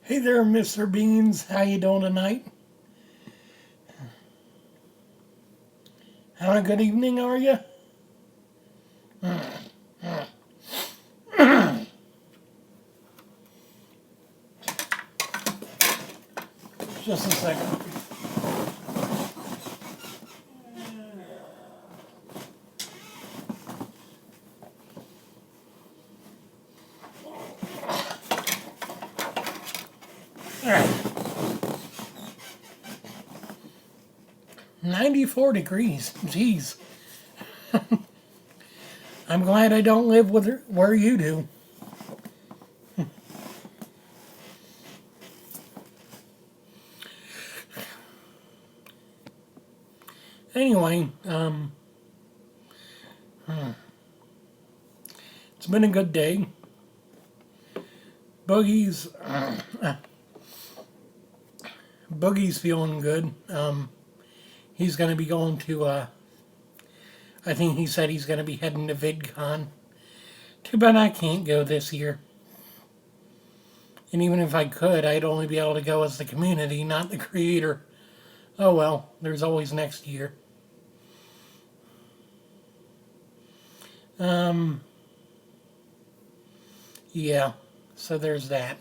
Hey there, Mr. Beans. How you doing tonight? Having a good evening, are you? Just a second. All right. 94 degrees. Jeez. I'm glad I don't live where you do. Anyway, it's been a good day. Boogie's Boogie's feeling good. He's going to be going to, I think he said he's going to be heading to VidCon. Too bad I can't go this year. And even if I could, I'd only be able to go as the community, not the creator. Oh well, there's always next year. Yeah, so there's that.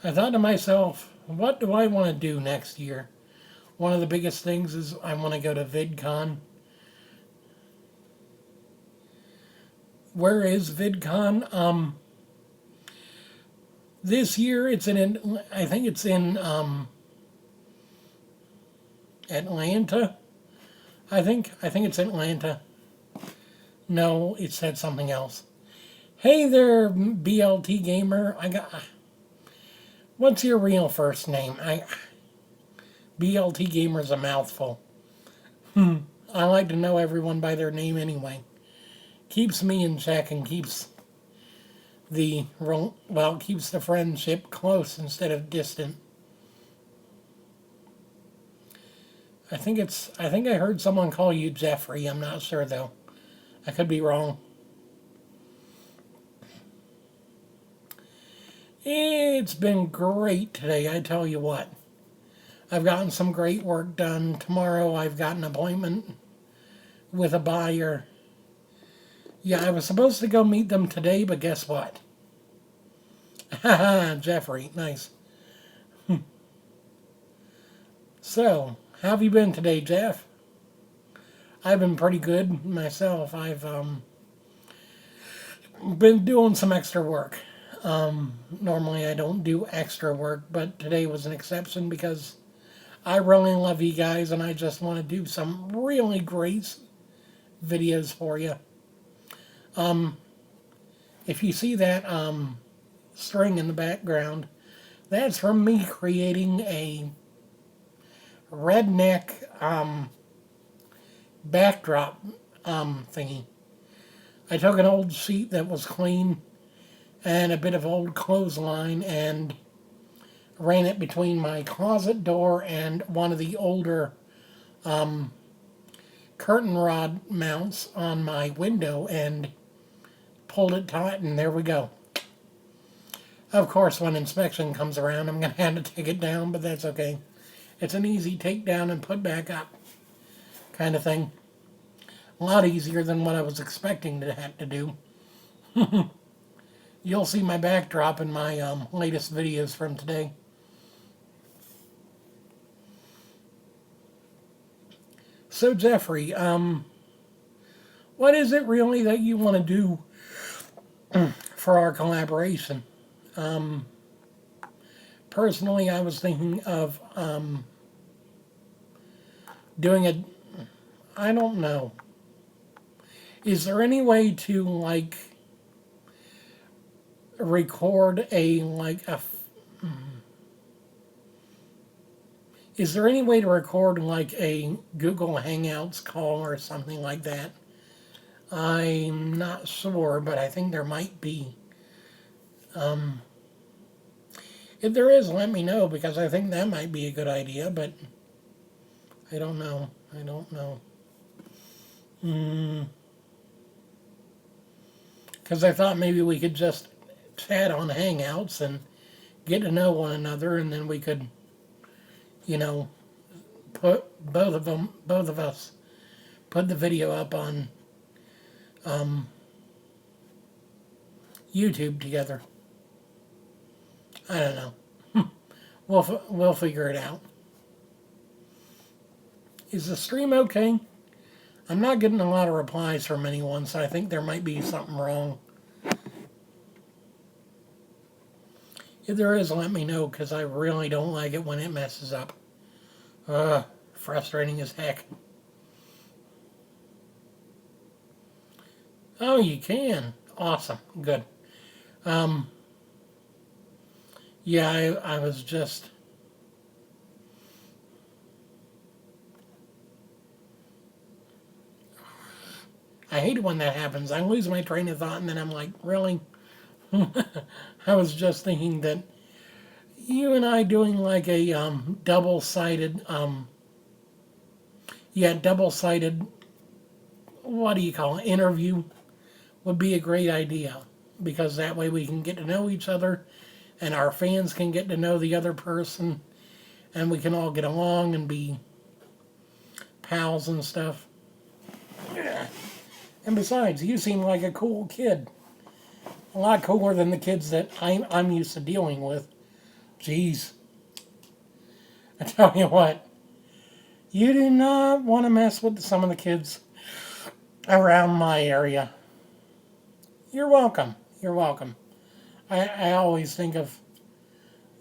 I thought to myself, what do I want to do next year? One of the biggest things is I want to go to VidCon. Where is VidCon? This year it's in, I think it's in Atlanta. I think it's Atlanta. No, it said something else. Hey there, BLT gamer. What's your real first name? BLT gamer's a mouthful. I like to know everyone by their name anyway. Keeps me in check and keeps keeps the friendship close instead of distant. I think I heard someone call you Jeffrey. I'm not sure though. I could be wrong. It's been great today, I tell you what. I've gotten some great work done. Tomorrow I've got an appointment with a buyer. Yeah, I was supposed to go meet them today, but guess what? Haha, Jeffrey, nice. So, how have you been today, Jeff? I've been pretty good myself. I've been doing some extra work. Normally I don't do extra work, but today was an exception because I really love you guys and I just want to do some really great videos for you. If you see that string in the background, that's from me creating a redneck backdrop thingy. I took an old sheet that was clean and a bit of old clothesline and ran it between my closet door and one of the older curtain rod mounts on my window and pulled it taut, and there we go. Of course, when inspection comes around, I'm going to have to take it down, but that's okay. It's an easy take down and put back up kind of thing. A lot easier than what I was expecting to have to do. You'll see my backdrop in my latest videos from today. So Jeffrey, what is it really that you want to do for our collaboration? Personally, I was thinking of doing a, I don't know. Is there any way to like record is there any way to record like a Google Hangouts call or something like that? I'm not sure, but I think there might be. If there is, let me know, because I think that might be a good idea, but I don't know. I don't know. Because I thought maybe we could just chat on Hangouts and get to know one another, and then we could, you know, put both of us, put the video up on YouTube together. I don't know. We'll figure it out. Is the stream okay? I'm not getting a lot of replies from anyone, so I think there might be something wrong. If there is, let me know, because I really don't like it when it messes up. Frustrating as heck. Oh, you can. Awesome. Good. Yeah, I was just... I hate it when that happens. I lose my train of thought, and then I'm like, really? I was just thinking that you and I doing like a double-sided, double-sided, what do you call it, interview would be a great idea. Because that way we can get to know each other, and our fans can get to know the other person, and we can all get along and be pals and stuff. Yeah. And besides, you seem like a cool kid. A lot cooler than the kids that I'm used to dealing with. Jeez. I tell you what, you do not want to mess with some of the kids around my area. You're welcome. You're welcome. I always think of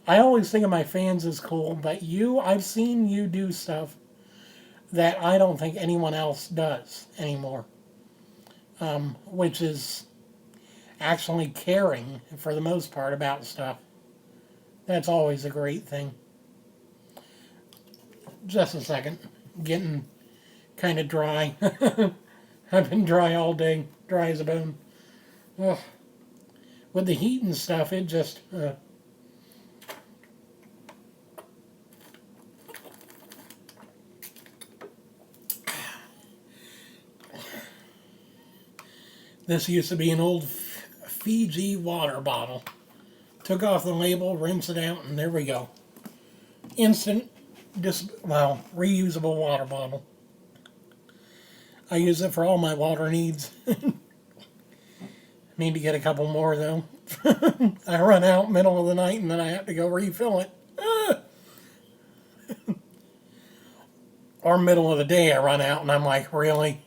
my fans as cool, but I've seen you do stuff that I don't think anyone else does anymore. Which is actually caring, for the most part, about stuff. That's always a great thing. Just a second. Getting kind of dry. I've been dry all day. Dry as a bone. Ugh. With the heat and stuff, it just... This used to be an old Fiji water bottle. Took off the label, rinsed it out, and there we go. Instant, reusable water bottle. I use it for all my water needs. Need to get a couple more, though. I run out middle of the night, and then I have to go refill it. Or middle of the day, I run out, and I'm like, really?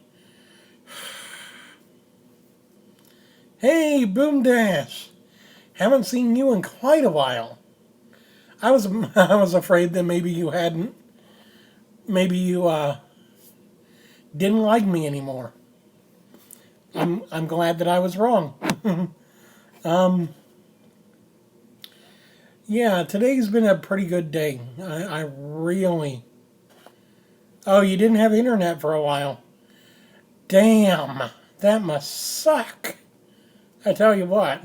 Hey, Boom Dash! Haven't seen you in quite a while. I was afraid that maybe you hadn't. Maybe you didn't like me anymore. I'm glad that I was wrong. Yeah, today's been a pretty good day. I really. Oh, you didn't have internet for a while. Damn, that must suck. I tell you what,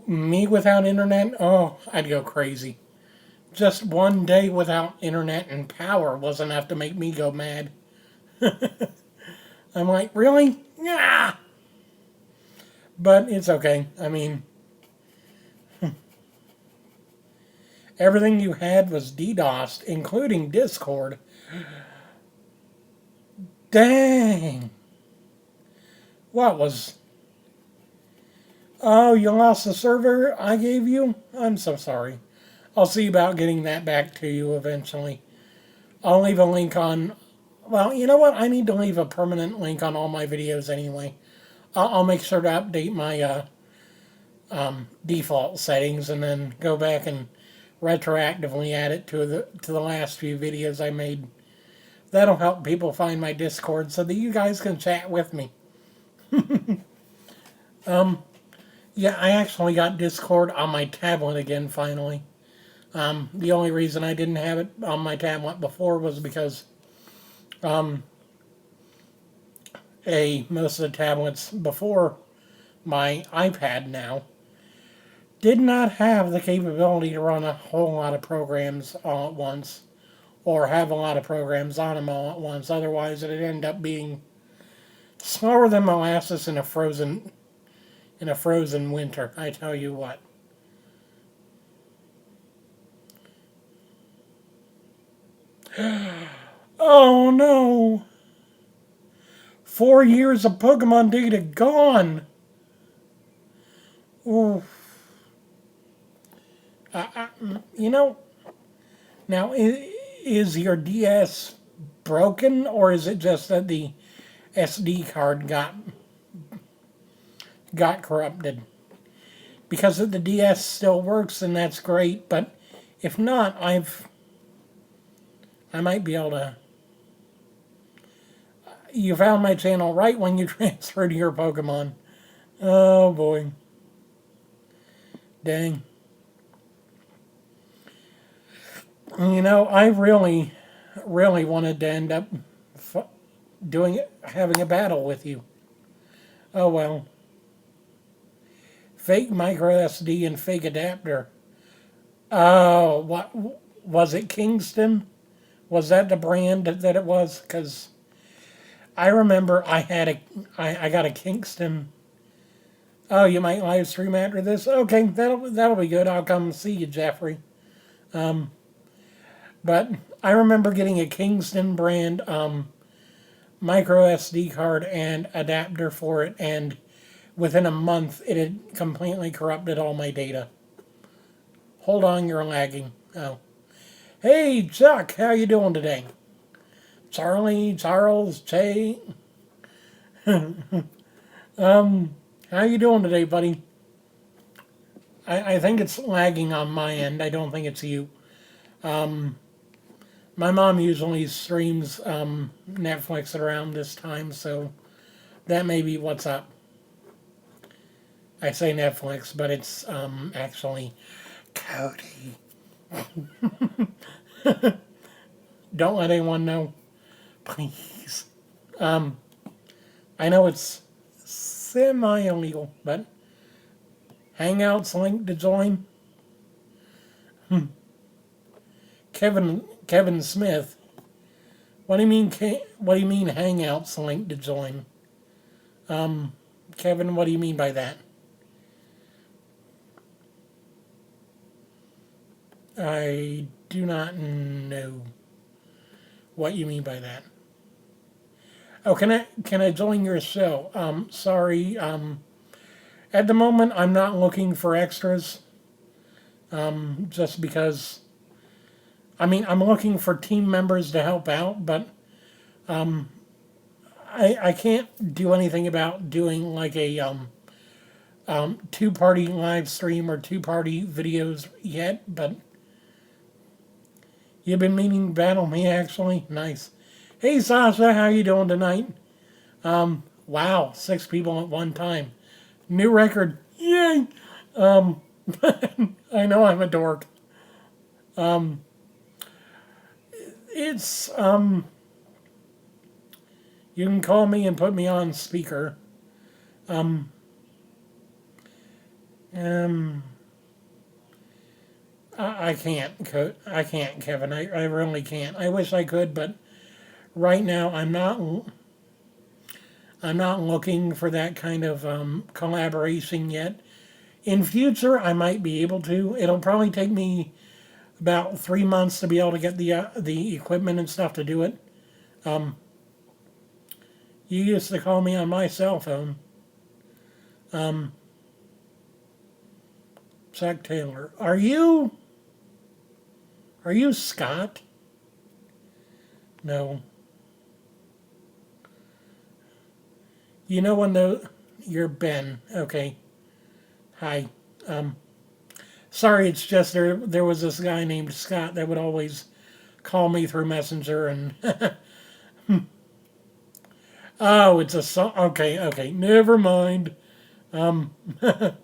me without internet, oh, I'd go crazy. Just one day without internet and power was enough to make me go mad. I'm like, really? Yeah. But it's okay. I mean, everything you had was DDoSed, including Discord. Dang. What was... Oh, you lost the server I gave you? I'm so sorry. I'll see about getting that back to you eventually. I'll leave a link on... Well, you know what? I need to leave a permanent link on all my videos anyway. I'll make sure to update my default settings and then go back and retroactively add it to the last few videos I made. That'll help people find my Discord so that you guys can chat with me. Yeah, I actually got Discord on my tablet again, finally. The only reason I didn't have it on my tablet before was because most of the tablets before my iPad now did not have the capability to run a whole lot of programs all at once, or have a lot of programs on them all at once. Otherwise, it'd end up being slower than molasses in a frozen in a frozen winter, I tell you what. Oh no! 4 years of Pokemon data gone! Ooh. You know, now is your DS broken, or is it just that the SD card got corrupted? Because if the DS still works, then that's great. But if not, I might be able to. You found my channel right when you transferred your Pokemon. Oh boy. Dang. You know, I really, really wanted to end up having a battle with you. Oh well. Fake micro SD and fake adapter. Oh, what was it? Kingston? Was that the brand that it was? Because I remember I got a Kingston. Oh, you might live stream after this. Okay, that'll be good. I'll come see you, Jeffrey. But I remember getting a Kingston brand micro SD card and adapter for it, and within a month it had completely corrupted all my data. Hold on, you're lagging. Oh. Hey, Chuck, how you doing today? Charlie, Charles, Jay. How you doing today, buddy? I think it's lagging on my end. I don't think it's you. My mom usually streams Netflix around this time, so that may be what's up. I say Netflix, but it's actually Cody. Don't let anyone know, please. I know it's semi-illegal, but Hangout's link to join. Kevin Smith. What do you mean? What do you mean? Hangout's link to join. Kevin, what do you mean by that? I do not know what you mean by that. Oh, can I join your show? Sorry. At the moment, I'm not looking for extras. Just because. I mean, I'm looking for team members to help out, but I can't do anything about doing like a two-party live stream or two-party videos yet. But you've been meaning to battle me, actually. Nice. Hey, Sasha, how you doing tonight? Wow, 6 people at one time. New record. Yay! I know I'm a dork. It's, you can call me and put me on speaker. I can't, I can't, Kevin. I really can't. I wish I could, but right now I'm not looking for that kind of collaboration yet. In future, I might be able to. It'll probably take me about 3 months to be able to get the equipment and stuff to do it. You used to call me on my cell phone. Chuck Taylor. Are you Scott? No. You know when you're Ben. Okay. Hi. Sorry, it's just there was this guy named Scott that would always call me through Messenger and oh, it's a song. Okay, never mind. But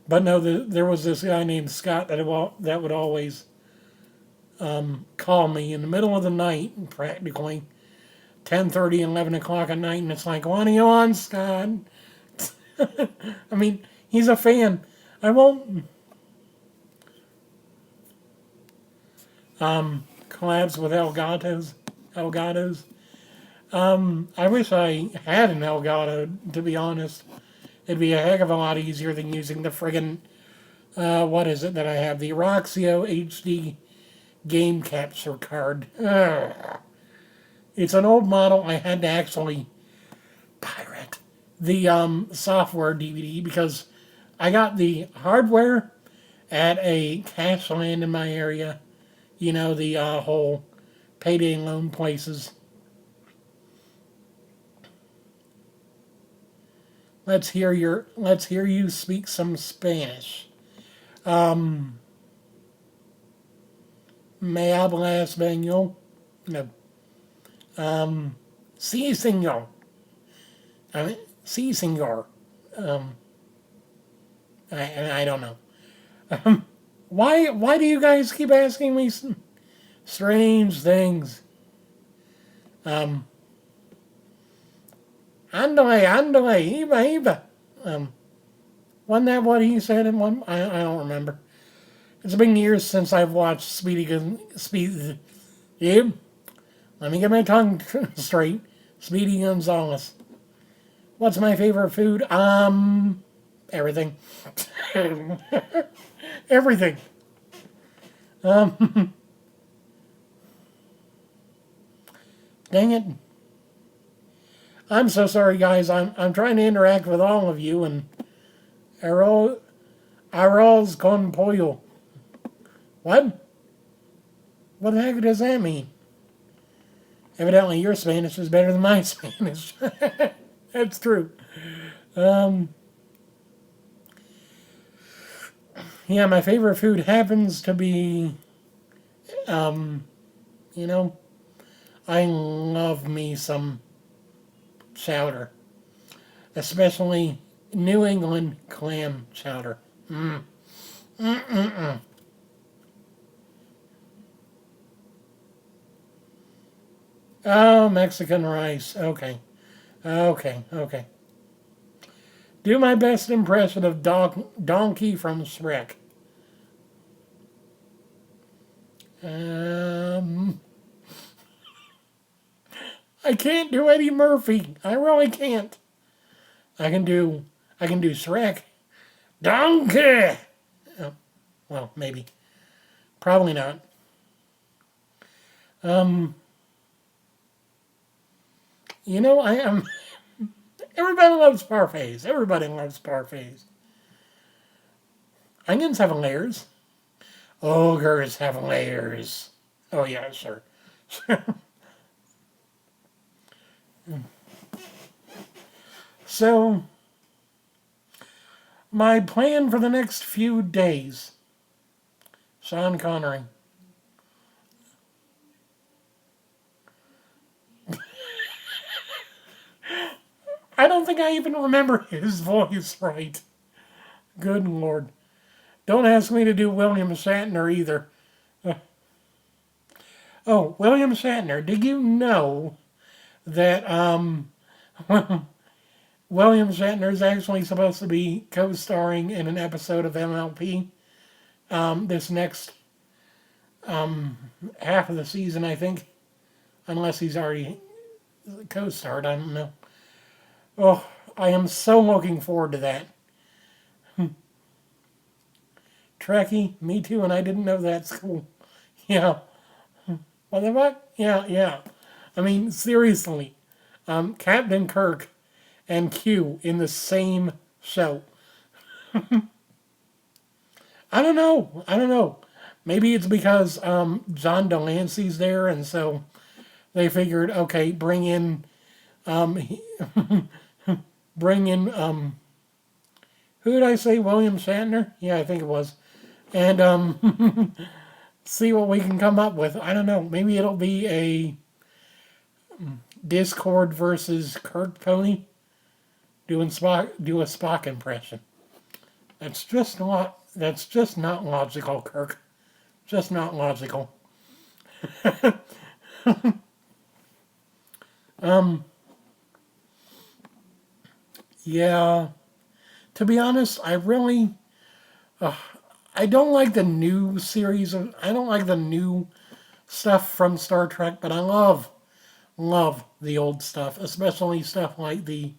no, there was this guy named Scott that would always call me in the middle of the night, practically 10:30, 11 o'clock at night, and it's like, "What are you on, Scott?" I mean, he's a fan. I won't. Collabs with Elgatos. I wish I had an Elgato, to be honest. It'd be a heck of a lot easier than using the friggin', what is it that I have? The Roxio HD game capture card. Ugh. It's an old model. I had to actually pirate the software DVD because I got the hardware at a cash land in my area. You know, the whole payday loan places. Let's hear you speak some Spanish. Um, Me habla español? No. Sí, señor. Sí, señor. Um, I don't know. Why do you guys keep asking me some strange things? Um, Andale, andale, iba, iba. Wasn't that what he said in one? I don't remember. It's been years since I've watched Speedy. Yep. Let me get my tongue straight. Speedy Gonzales. What's my favorite food? Everything. Everything. Um, Dang it. I'm so sorry, guys. I'm trying to interact with all of you, and arroz con pollo. What? What the heck does that mean? Evidently, your Spanish is better than my Spanish. That's true. Um, yeah, my favorite food happens to be, um, you know, I love me some chowder, especially New England clam chowder. Mm. Mm-mm-mm. Oh, Mexican rice. Okay. Okay. Okay. Do my best impression of Donkey from Shrek. Um, I can't do Eddie Murphy. I really can't. I can do I can do Shrek. Donkey. Oh, well, maybe. Probably not. Um, I am. Everybody loves parfaits. Everybody loves parfaits. Onions have layers. Ogres have layers. Oh yeah, sure. So my plan for the next few days, Sean Connery. I don't think I even remember his voice right. Good Lord. Don't ask me to do William Shatner either. Oh, William Shatner, did you know that William Shatner is actually supposed to be co-starring in an episode of MLP this next half of the season, I think, unless he's already co-starred. I don't know. Oh, I am so looking forward to that. Trekkie, me too, and I didn't know that's cool. Yeah. What the fuck? Yeah, yeah. I mean, seriously, Captain Kirk and Q in the same show. I don't know. I don't know. Maybe it's because John Delancey's there, and so they figured, okay, um, bring in, who did I say? William Shatner? Yeah, I think it was. And see what we can come up with. I don't know. Maybe it'll be a Discord versus Kirk pony. Do a Spock impression. That's just not logical, Kirk. Just not logical. Um, yeah. To be honest, uh, I don't like the new I don't like the new stuff from Star Trek, but I love the old stuff, especially stuff like the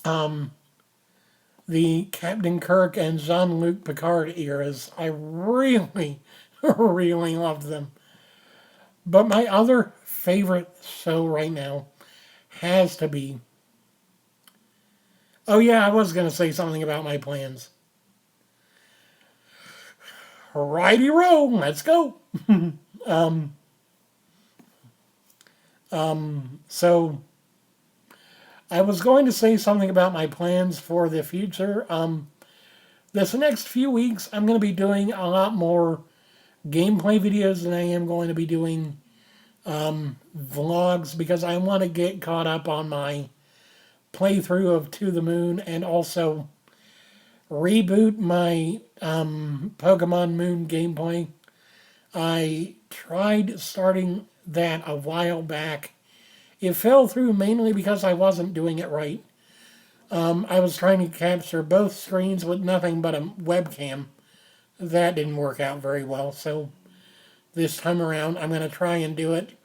um the Captain Kirk and Jean-Luc Picard eras. I really, really loved them. But my other favorite show right now has to be. Oh, yeah, I was going to say something about my plans. Righty roll, let's go. So, I was going to say something about my plans for the future. This next few weeks, I'm going to be doing a lot more gameplay videos than I am going to be doing vlogs because I want to get caught up on my playthrough of To the Moon and also reboot my Pokemon Moon gameplay. I tried starting that a while back. It fell through mainly because I wasn't doing it right. I was trying to capture both screens with nothing but a webcam. That didn't work out very well, so this time around I'm going to try and do it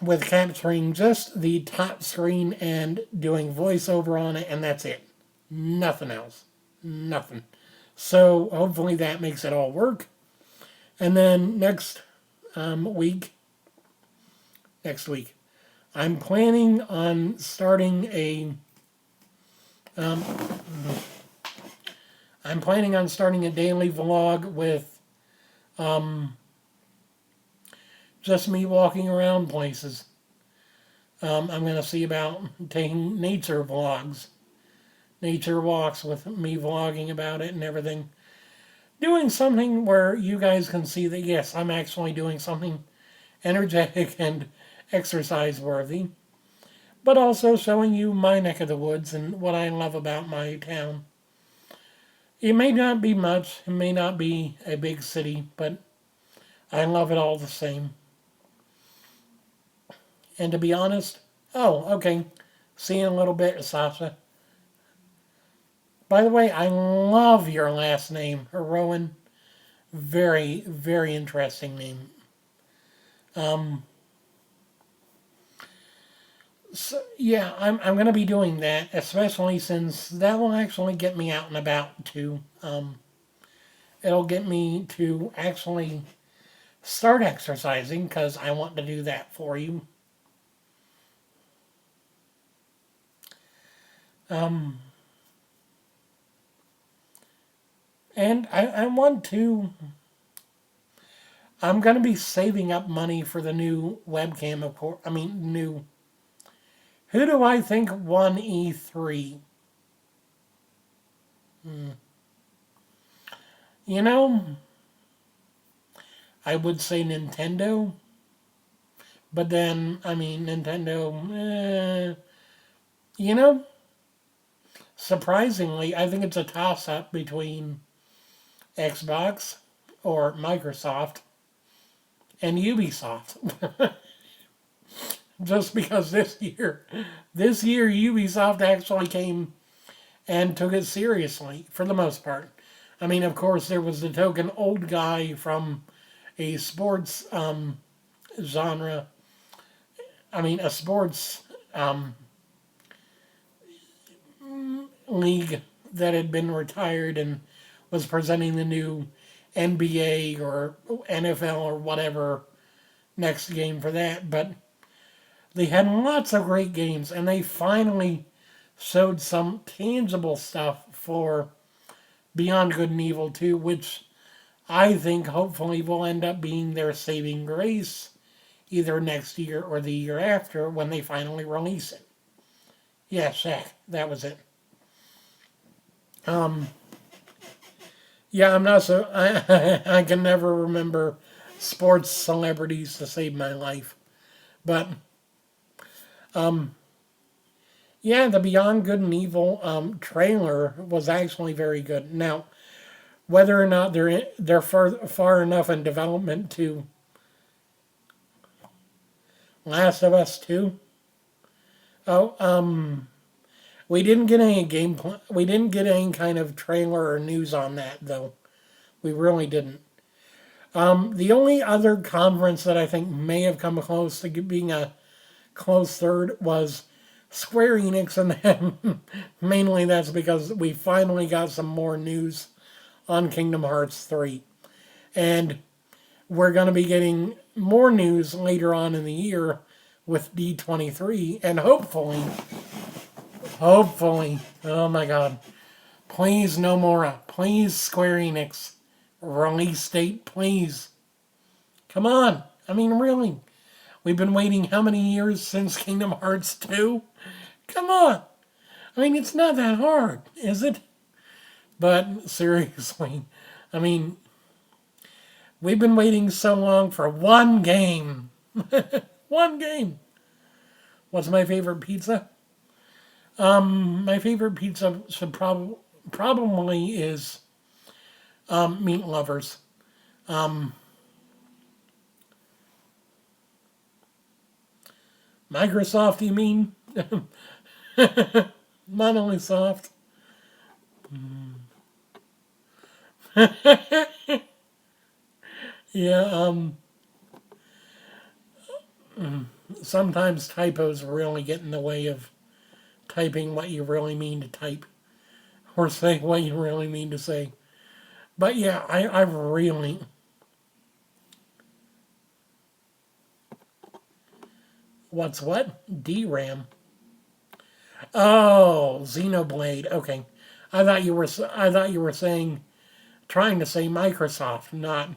with capturing just the top screen and doing voiceover on it, and that's it. Nothing else. Nothing. So hopefully that makes it all work. And then week, next week, I'm planning on starting a daily vlog with just me walking around places. I'm going to see about taking nature vlogs, nature walks with me vlogging about it and everything. Doing something where you guys can see that, yes, I'm actually doing something energetic and exercise worthy, but also showing you my neck of the woods and what I love about my town. It may not be much, it may not be a big city, but I love it all the same. And to be honest, oh, okay, see you in a little bit, Sasha. By the way, I love your last name, Rowan. Very, very interesting name. So, yeah, I'm going to be doing that, especially since that will actually get me out and about too. It'll get me to actually start exercising because I want to do that for you. And I want to. I'm going to be saving up money for the new webcam, of course. I mean, new. Who do I think won E3? You know, I would say Nintendo. But then, I mean, Nintendo, you know, surprisingly, I think it's a toss-up between Xbox or Microsoft and Ubisoft. Just because this year Ubisoft actually came and took it seriously for the most part. I mean, of course, there was the token old guy from a sports genre. I mean, a sports league that had been retired and was presenting the new NBA or NFL or whatever next game for that. But they had lots of great games, and they finally showed some tangible stuff for Beyond Good and Evil 2, which I think hopefully will end up being their saving grace either next year or the year after when they finally release it. Yeah, Shaq, that was it. Yeah, I'm not so. I can never remember sports celebrities to save my life. But, yeah, the Beyond Good and Evil trailer was actually very good. Now, whether or not they're far enough in development to Last of Us 2. Oh, we didn't get any gameplay. We didn't get any kind of trailer or news on that, though. We really didn't. The only other conference that I think may have come close to being a close third was Square Enix, and mainly that's because we finally got some more news on Kingdom Hearts 3. And we're going to be getting more news later on in the year with D23, and hopefully, oh my god, please Nomura, please Square Enix, release date, please. Come on. I mean, really. We've been waiting how many years since Kingdom Hearts 2? Come on. I mean, it's not that hard, is it? But seriously, I mean, we've been waiting so long for one game. One game. What's my favorite pizza? My favorite pizza probably is Meat Lovers. Microsoft, you mean? Not only soft. Yeah, sometimes typos really get in the way of typing what you really mean to type or saying what you really mean to say. But yeah, I really. What's what? DRAM. Oh, Xenoblade. Okay, I thought you were saying trying to say Microsoft, not.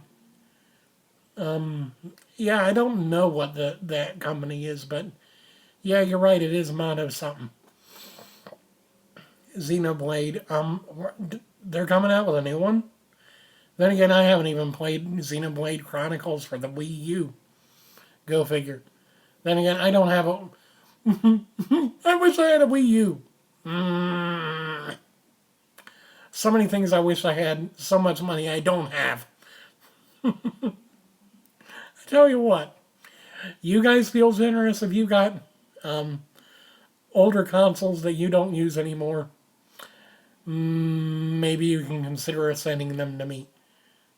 Yeah, I don't know what that company is, but yeah, you're right. It is Mono something. Xenoblade. They're coming out with a new one. Then again, I haven't even played Xenoblade Chronicles for the Wii U. Go figure. Then again, I don't have a. I wish I had a Wii U. So many things I wish I had. So much money I don't have. I tell you what. You guys feel generous if you got older consoles that you don't use anymore. Maybe you can consider sending them to me.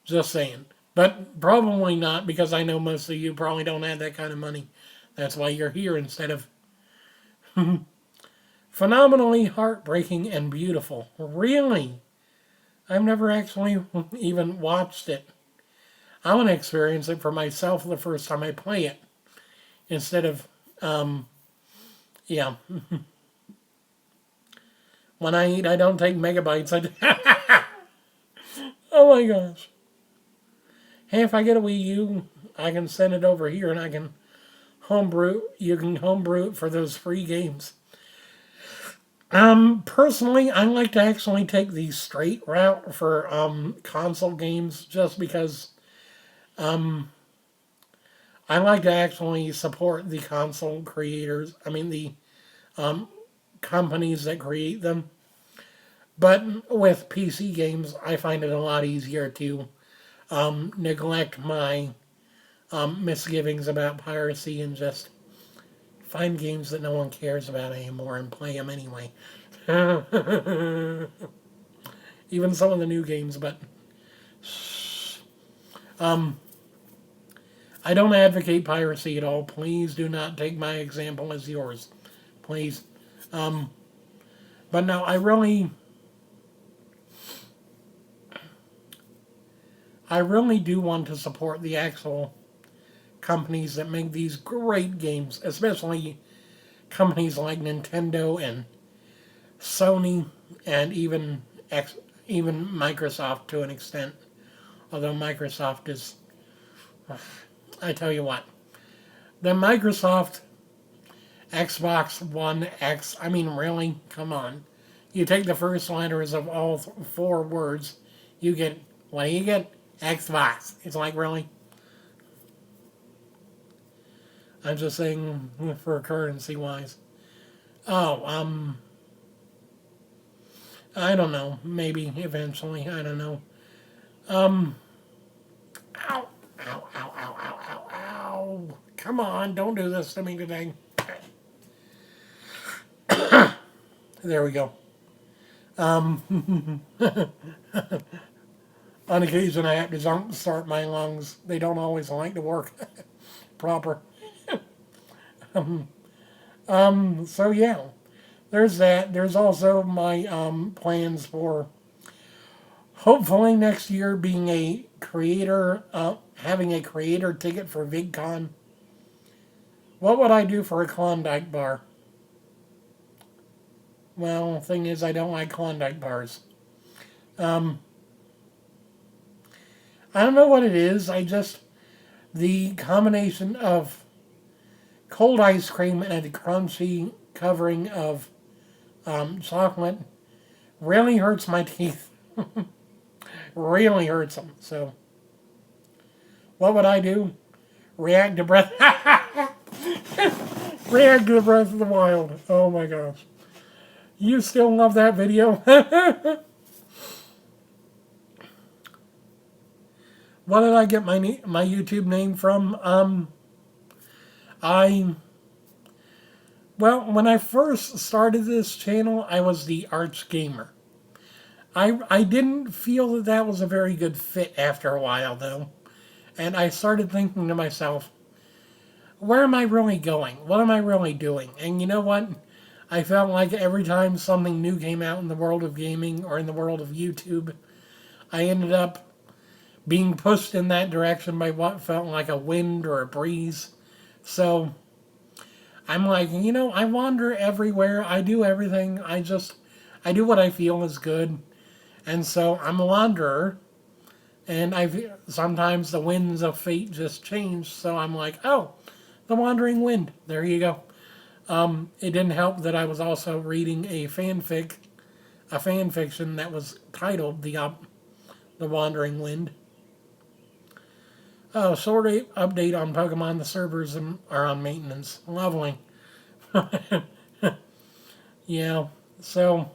Just saying. But probably not, because I know most of you probably don't have that kind of money. That's why you're here instead of phenomenally heartbreaking and beautiful. Really? I've never actually even watched it. I want to experience it for myself the first time I play it. Instead of, yeah. When I eat, I don't take megabytes. Oh my gosh. Hey, if I get a Wii U, I can send it over here and I can homebrew. You can homebrew it for those free games. Personally, I like to actually take the straight route for console games, just because I like to actually support the console creators. I mean the companies that create them. But with PC games, I find it a lot easier to neglect my misgivings about piracy and just find games that no one cares about anymore and play them anyway. Even some of the new games, but I don't advocate piracy at all. Please do not take my example as yours. Please. But no, I really do want to support the actual companies that make these great games, especially companies like Nintendo and Sony and even Microsoft to an extent. Although Microsoft is, I tell you what, the Microsoft Xbox One X, I mean, really? Come on. You take the first letters of all four words, you get, what do you get? Xbox. It's like, really? I'm just saying for currency wise. Oh, I don't know. Maybe eventually. I don't know. Um, ow, ow, ow, ow, ow, ow, ow. Come on, don't do this to me today. There we go. On occasion, I have to jump start my lungs. They don't always like to work proper. So yeah, there's that. There's also my plans for hopefully next year being a creator, having a creator ticket for VidCon. What would I do for a Klondike bar? Well, thing is, I don't like Klondike bars. Um, I don't know what it is. The combination of cold ice cream and a crunchy covering of chocolate really hurts my teeth. Really hurts them. So, what would I do? React to Breath. React to the Breath of the Wild. Oh my gosh. You still love that video? What did I get my YouTube name from? I well, when I first started this channel, I was the Arch Gamer. I didn't feel that that was a very good fit after a while though, and I started thinking to myself, where am I really going? What am I really doing? And you know what? I felt like every time something new came out in the world of gaming or in the world of YouTube, I ended up being pushed in that direction by what felt like a wind or a breeze. So I'm like, I wander everywhere. I do everything. I do what I feel is good. And so I'm a wanderer. And sometimes the winds of fate just change. So I'm like, oh, the wandering wind. There you go. It didn't help that I was also reading a fan fiction that was titled The Wandering Wind. Oh, short update on Pokemon. The servers are on maintenance. Lovely. Yeah. So,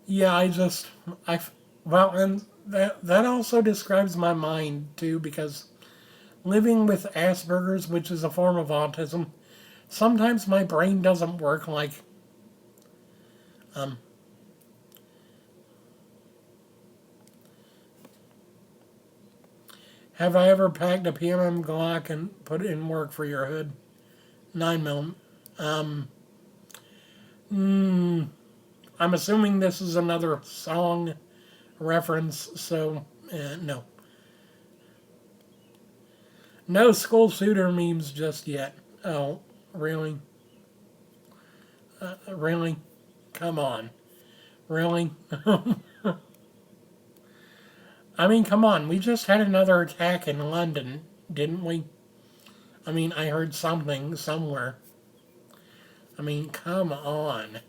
yeah, well, and that also describes my mind too, because living with Asperger's, which is a form of autism, sometimes my brain doesn't work like, um, have I ever packed a PMM Glock and put it in work for your hood? 9mm. Um, mm, I'm assuming this is another song reference, so no. No school shooter memes just yet. Oh, really? Really? Come on. Really? I mean, come on. We just had another attack in London, didn't we? I mean, I heard something somewhere. I mean, come on.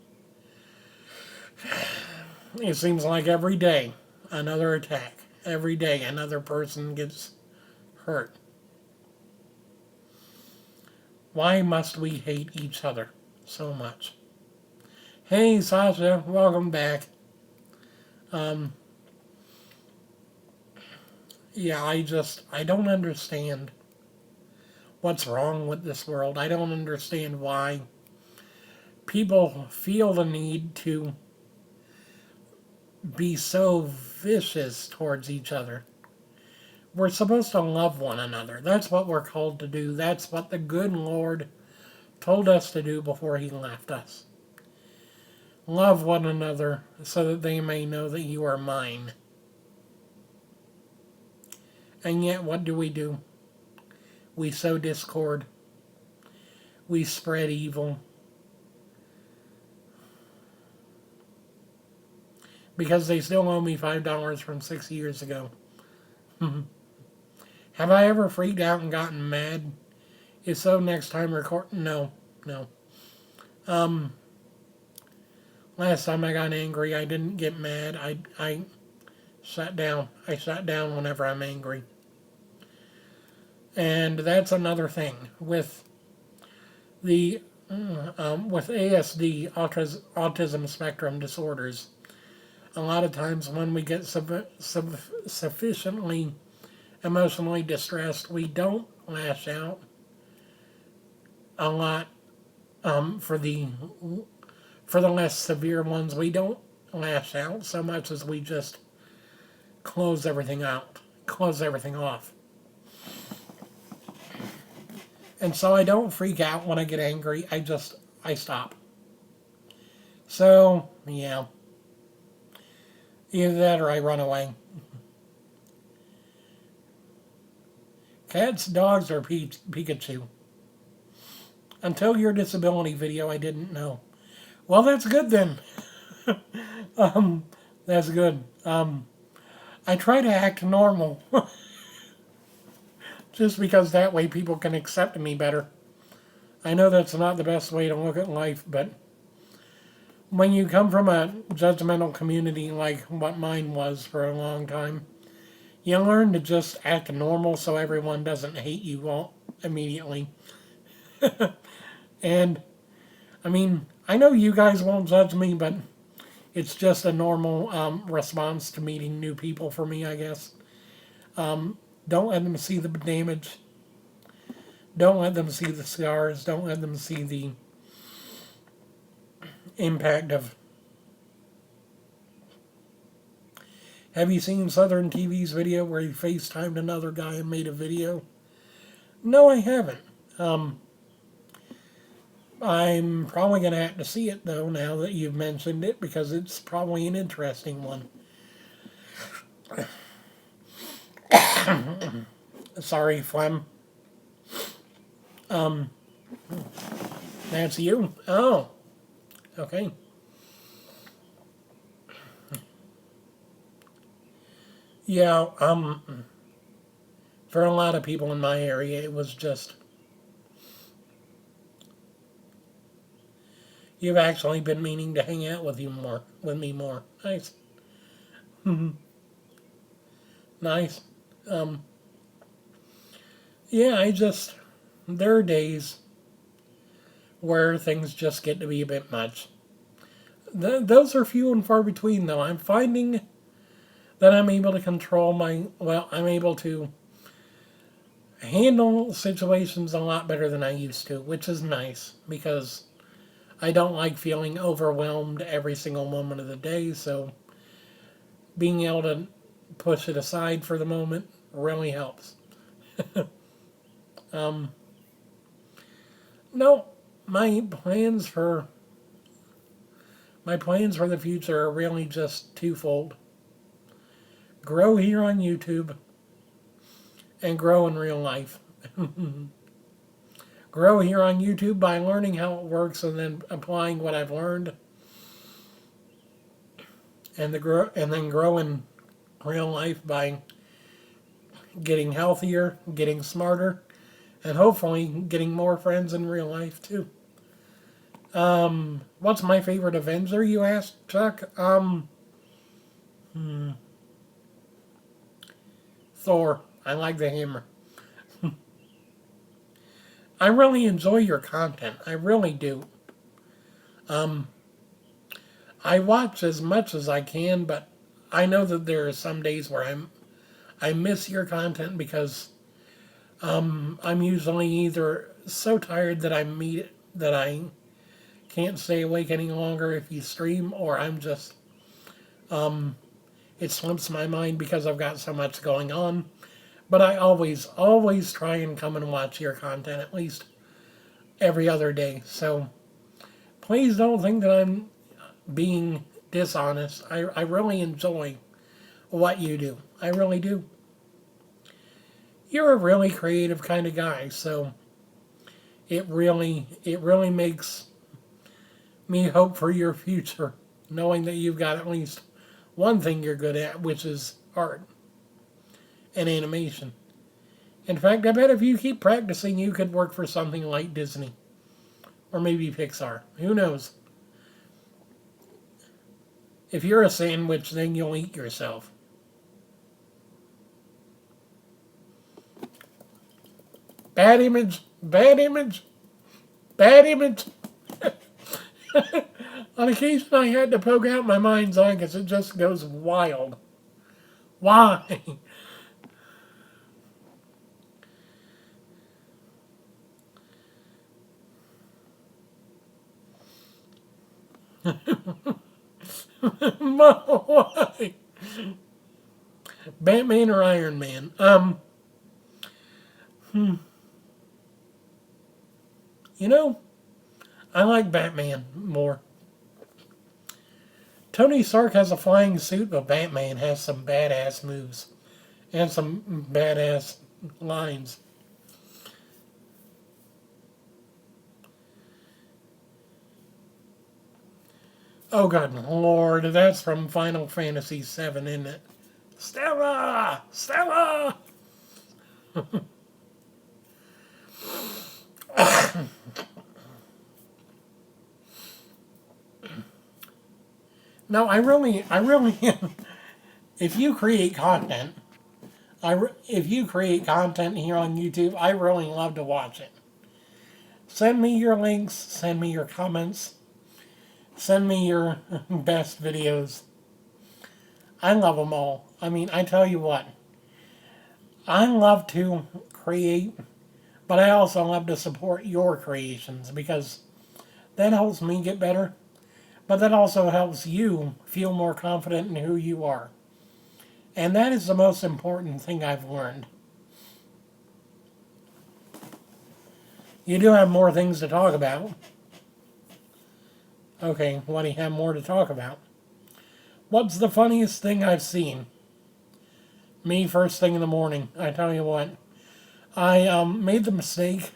It seems like every day another attack. Every day another person gets hurt. Why must we hate each other so much? Hey, Sasha, welcome back. Um, yeah, I don't understand what's wrong with this world. I don't understand why people feel the need to be so vicious towards each other. We're supposed to love one another. That's what we're called to do. That's what the good Lord told us to do before he left us. Love one another so that they may know that you are mine. And yet, what do? We sow discord. We spread evil. Because they still owe me $5 from 6 years ago. Have I ever freaked out and gotten mad? If so, next time record. No, no. Um, Last time I got angry, I didn't get mad. I shut down. I shut down whenever I'm angry. And that's another thing with the with ASD, autism spectrum disorders. A lot of times when we get sufficiently emotionally distressed, we don't lash out a lot. For the less severe ones, we don't lash out so much as we just close everything out, close everything off. And so I don't freak out when I get angry. I stop. So, yeah. Either that or I run away. Cats, dogs, or Pikachu? Until your disability video, I didn't know. Well, that's good then. um, that's good. I try to act normal. Just because that way people can accept me better. I know that's not the best way to look at life, but when you come from a judgmental community like what mine was for a long time, you learn to just act normal so everyone doesn't hate you all immediately. And I mean, I know you guys won't judge me, but it's just a normal response to meeting new people for me, I guess. Don't let them see the damage. Don't let them see the scars. Don't let them see the impact of. Have you seen Southern TV's video where he FaceTimed another guy and made a video? No, I haven't. I'm probably going to have to see it, though, now that you've mentioned it, because it's probably an interesting one. Sorry, phlegm. That's you? Oh, okay. Yeah, for a lot of people in my area, it was just, you've actually been meaning to hang out with me more. Nice. Nice. Um, yeah, there are days where things just get to be a bit much. Those are few and far between, though. I'm finding that I'm able to I'm able to handle situations a lot better than I used to, which is nice because I don't like feeling overwhelmed every single moment of the day, so being able to push it aside for the moment really helps. Um, no, my plans for the future are really just twofold. Grow here on YouTube and grow in real life. Grow here on YouTube by learning how it works and then applying what I've learned, and then grow in real life by getting healthier, getting smarter, and hopefully getting more friends in real life too. What's my favorite Avenger, you asked, Chuck? Thor. I like the hammer. I really enjoy your content. I really do. Um, I watch as much as I can, but I know that there are some days where I miss your content because I'm usually either so tired that that I can't stay awake any longer if you stream, or I'm just it slips my mind because I've got so much going on. But I always try and come and watch your content at least every other day. So please don't think that I'm being dishonest. I really enjoy what you do. I really do. You're a really creative kind of guy, so it really makes me hope for your future, knowing that you've got at least one thing you're good at, which is art and animation. In fact, I bet if you keep practicing, you could work for something like Disney or maybe Pixar. Who knows? If you're a sandwich, then you'll eat yourself. Bad image, bad image, bad image. On occasion, I had to poke out my mind's eye because it just goes wild. Why? Why? Batman or Iron Man? You know, I like Batman more. Tony Stark has a flying suit, but Batman has some badass moves and some badass lines. Oh god, Lord, that's from Final Fantasy VII, isn't it? Stella! Stella! No, I really, if you create content, if you create content here on YouTube, I really love to watch it. Send me your links, send me your comments, send me your best videos. I love them all. I mean, I tell you what, I love to create, but I also love to support your creations because that helps me get better, but that also helps you feel more confident in who you are. And that is the most important thing I've learned. You do have more things to talk about. Okay, what do you have more to talk about? What's the funniest thing I've seen? Me first thing in the morning. I tell you what. I made the mistake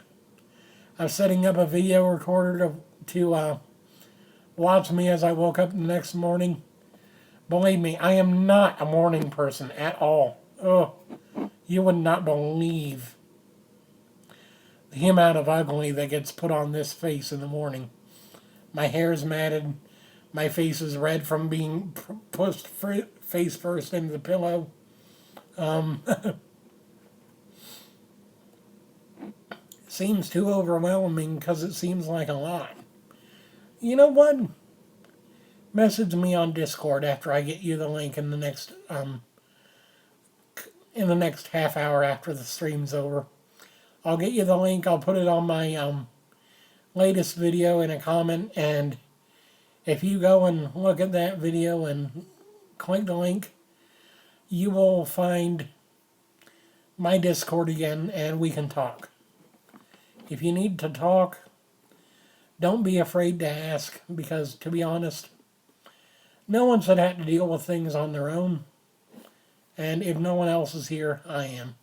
of setting up a video recorder to watch me as I woke up the next morning. Believe me, I am not a morning person at all. Oh, you would not believe the amount of ugly that gets put on this face in the morning. My hair is matted. My face is red from being pushed face first into the pillow. Seems too overwhelming because it seems like a lot. You know what? Message me on Discord after I get you the link in the next half hour after the stream's over. I'll get you the link. I'll put it on my latest video in a comment, and if you go and look at that video and click the link, you will find my Discord again, and we can talk. If you need to talk, don't be afraid to ask, because to be honest, no one should have to deal with things on their own. And if no one else is here, I am.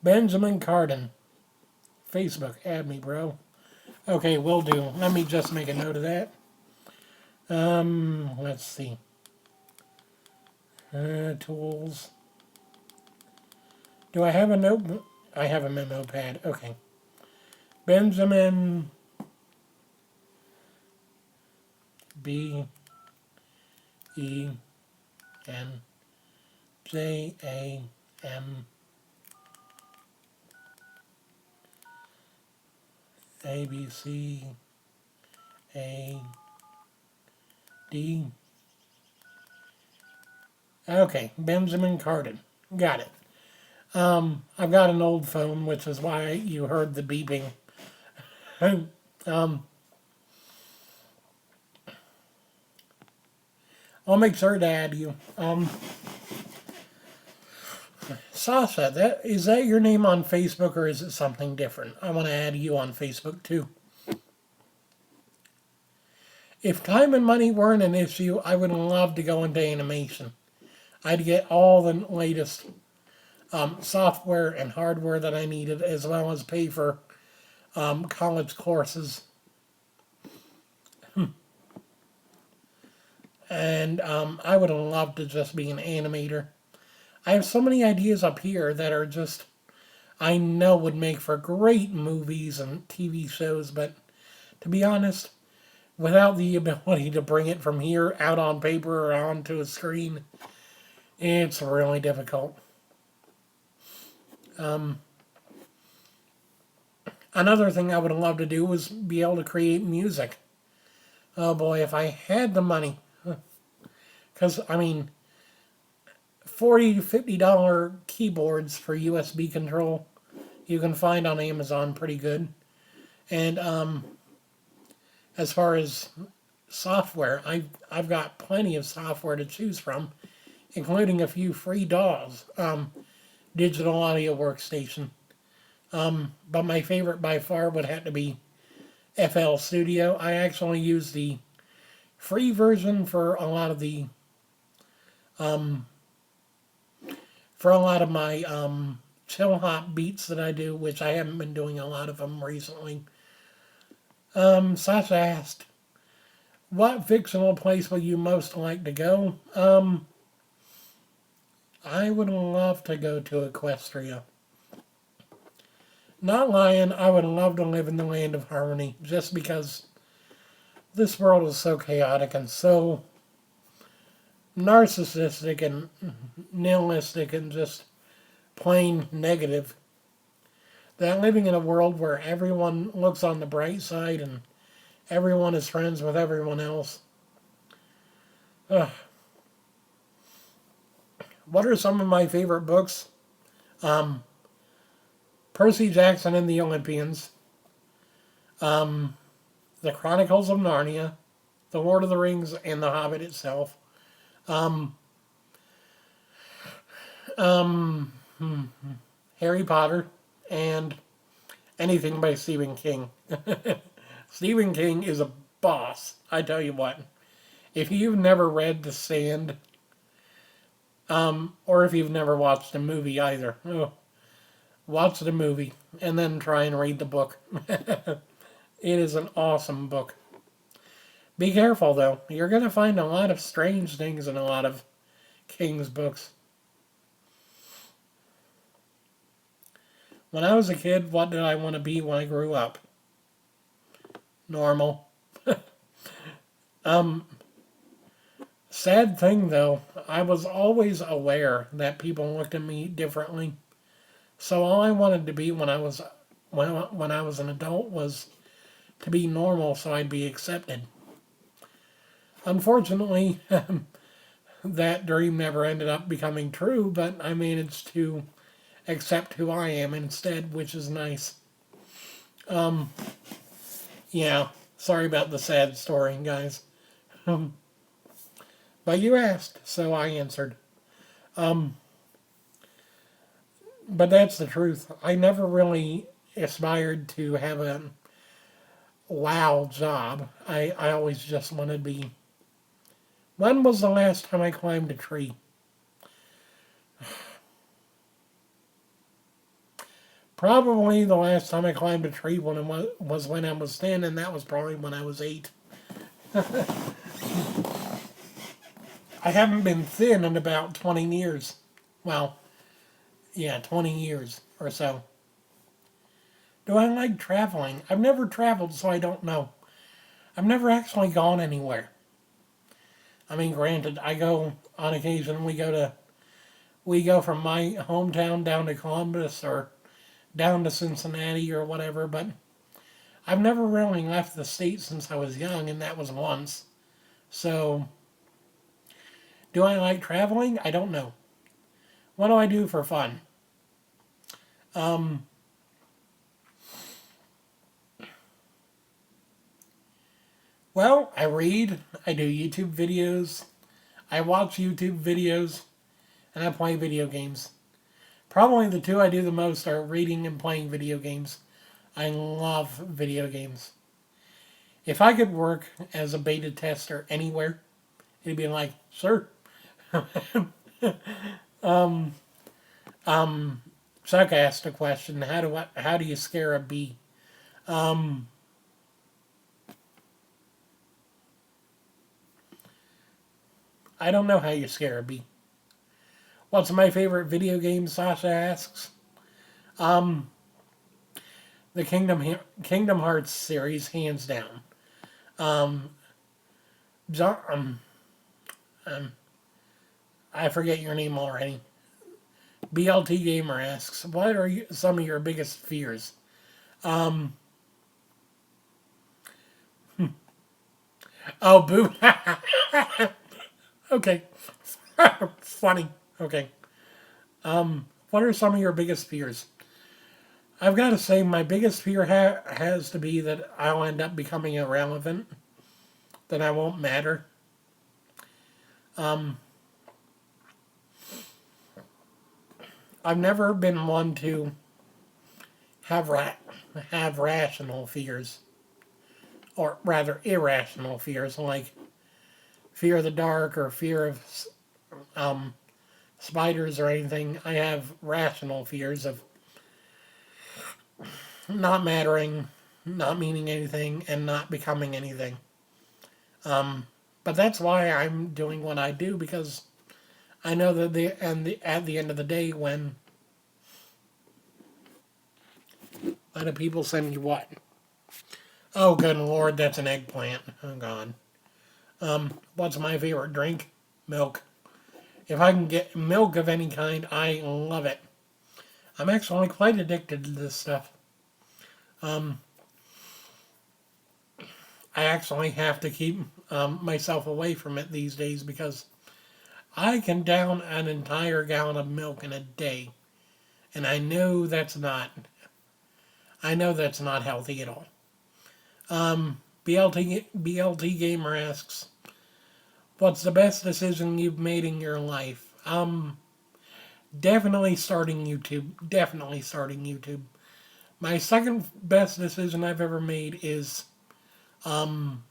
Benjamin Carden. Facebook, add me, bro. Okay, will do. Let me just make a note of that. Let's see. Tools. Do I have a note? I have a memo pad. Okay. Benjamin B E N J A M A B C A D. Okay, Benjamin Carden. Got it. I've got an old phone, which is why you heard the beeping. I'll make sure to add you. Sasha, is that your name on Facebook or is it something different? I want to add you on Facebook too. If time and money weren't an issue, I would love to go into animation. I'd get all the latest software and hardware that I needed, as well as pay for college courses. And I would love to just be an animator. I have so many ideas up here that are just, I know would make for great movies and TV shows, but to be honest, without the ability to bring it from here out on paper or onto a screen, it's really difficult. Another thing I would love to do was be able to create music. Oh boy, if I had the money. Because, I mean, $40 to $50 keyboards for USB control you can find on Amazon pretty good. And as far as software, I've got plenty of software to choose from, including a few free DAWs, digital audio workstation. But my favorite by far would have to be FL Studio. I actually use the free version for a lot of my chill hop beats that I do, which I haven't been doing a lot of them recently. Sasha asked, "What fictional place would you most like to go?" I would love to go to Equestria. Not lying, I would love to live in the land of harmony, just because this world is so chaotic and so narcissistic and nihilistic and just plain negative. That living in a world where everyone looks on the bright side and everyone is friends with everyone else. Ugh. What are some of my favorite books? Um, Percy Jackson and the Olympians, um, The Chronicles of Narnia, The Lord of the Rings, and The Hobbit itself. Um, um, Harry Potter, and anything by Stephen King. Stephen King is a boss, I tell you what. If you've never read The Stand, or if you've never watched a movie either, watch the movie and then try and read the book. It is an awesome book. Be careful though, you're going to find a lot of strange things in a lot of King's books. When I was a kid, what did I want to be when I grew up? Normal. Um, Sad thing though, I was always aware that people looked at me differently. So all I wanted to be when I was an adult was to be normal so I'd be accepted. Unfortunately, that dream never ended up becoming true, but I managed to accept who I am instead, which is nice. Um, yeah, sorry about the sad story, guys. Um, but you asked, so I answered. Um, but that's the truth. I never really aspired to have a wow job. I always just wanted to be. When was the last time I climbed a tree? Probably the last time I climbed a tree was when I was 10, and that was probably when I was 8. I haven't been thin in about 20 years. Well, yeah, 20 years or so. Do I like traveling? I've never traveled, so I don't know. I've never actually gone anywhere. I mean, granted, I go on occasion. We go from my hometown down to Columbus or down to Cincinnati or whatever, but I've never really left the state since I was young, and that was once. So, do I like traveling? I don't know. What do I do for fun? Um, well, I read, I do YouTube videos, I watch YouTube videos, and I play video games. Probably the two I do the most are reading and playing video games. I love video games. If I could work as a beta tester anywhere, it'd be like, sure. um, Chuck asked a question. How do you scare a bee? Um, I don't know how you scare a bee. What's my favorite video game? Sasha asks. Um, the Kingdom Hearts series, hands down. Um, John, um, I forget your name already. BLT Gamer asks, what are some of your biggest fears? Um, oh, boo. Okay. Funny. Okay. What are some of your biggest fears? I've got to say, my biggest fear has to be that I'll end up becoming irrelevant, that I won't matter. Um, I've never been one to have have rational fears, or rather irrational fears, like fear of the dark or fear of um, spiders or anything. I have rational fears of not mattering, not meaning anything, and not becoming anything. But that's why I'm doing what I do, because I know that at the end of the day, when a lot of people send you what? Oh, good lord, that's an eggplant. Oh god. What's my favorite drink? Milk. If I can get milk of any kind, I love it. I'm actually quite addicted to this stuff. Um, I actually have to keep myself away from it these days because I can down an entire gallon of milk in a day, and I know that's not healthy at all. BLT Gamer asks, "What's the best decision you've made in your life?" Definitely starting YouTube. Definitely starting YouTube. My second best decision I've ever made is um,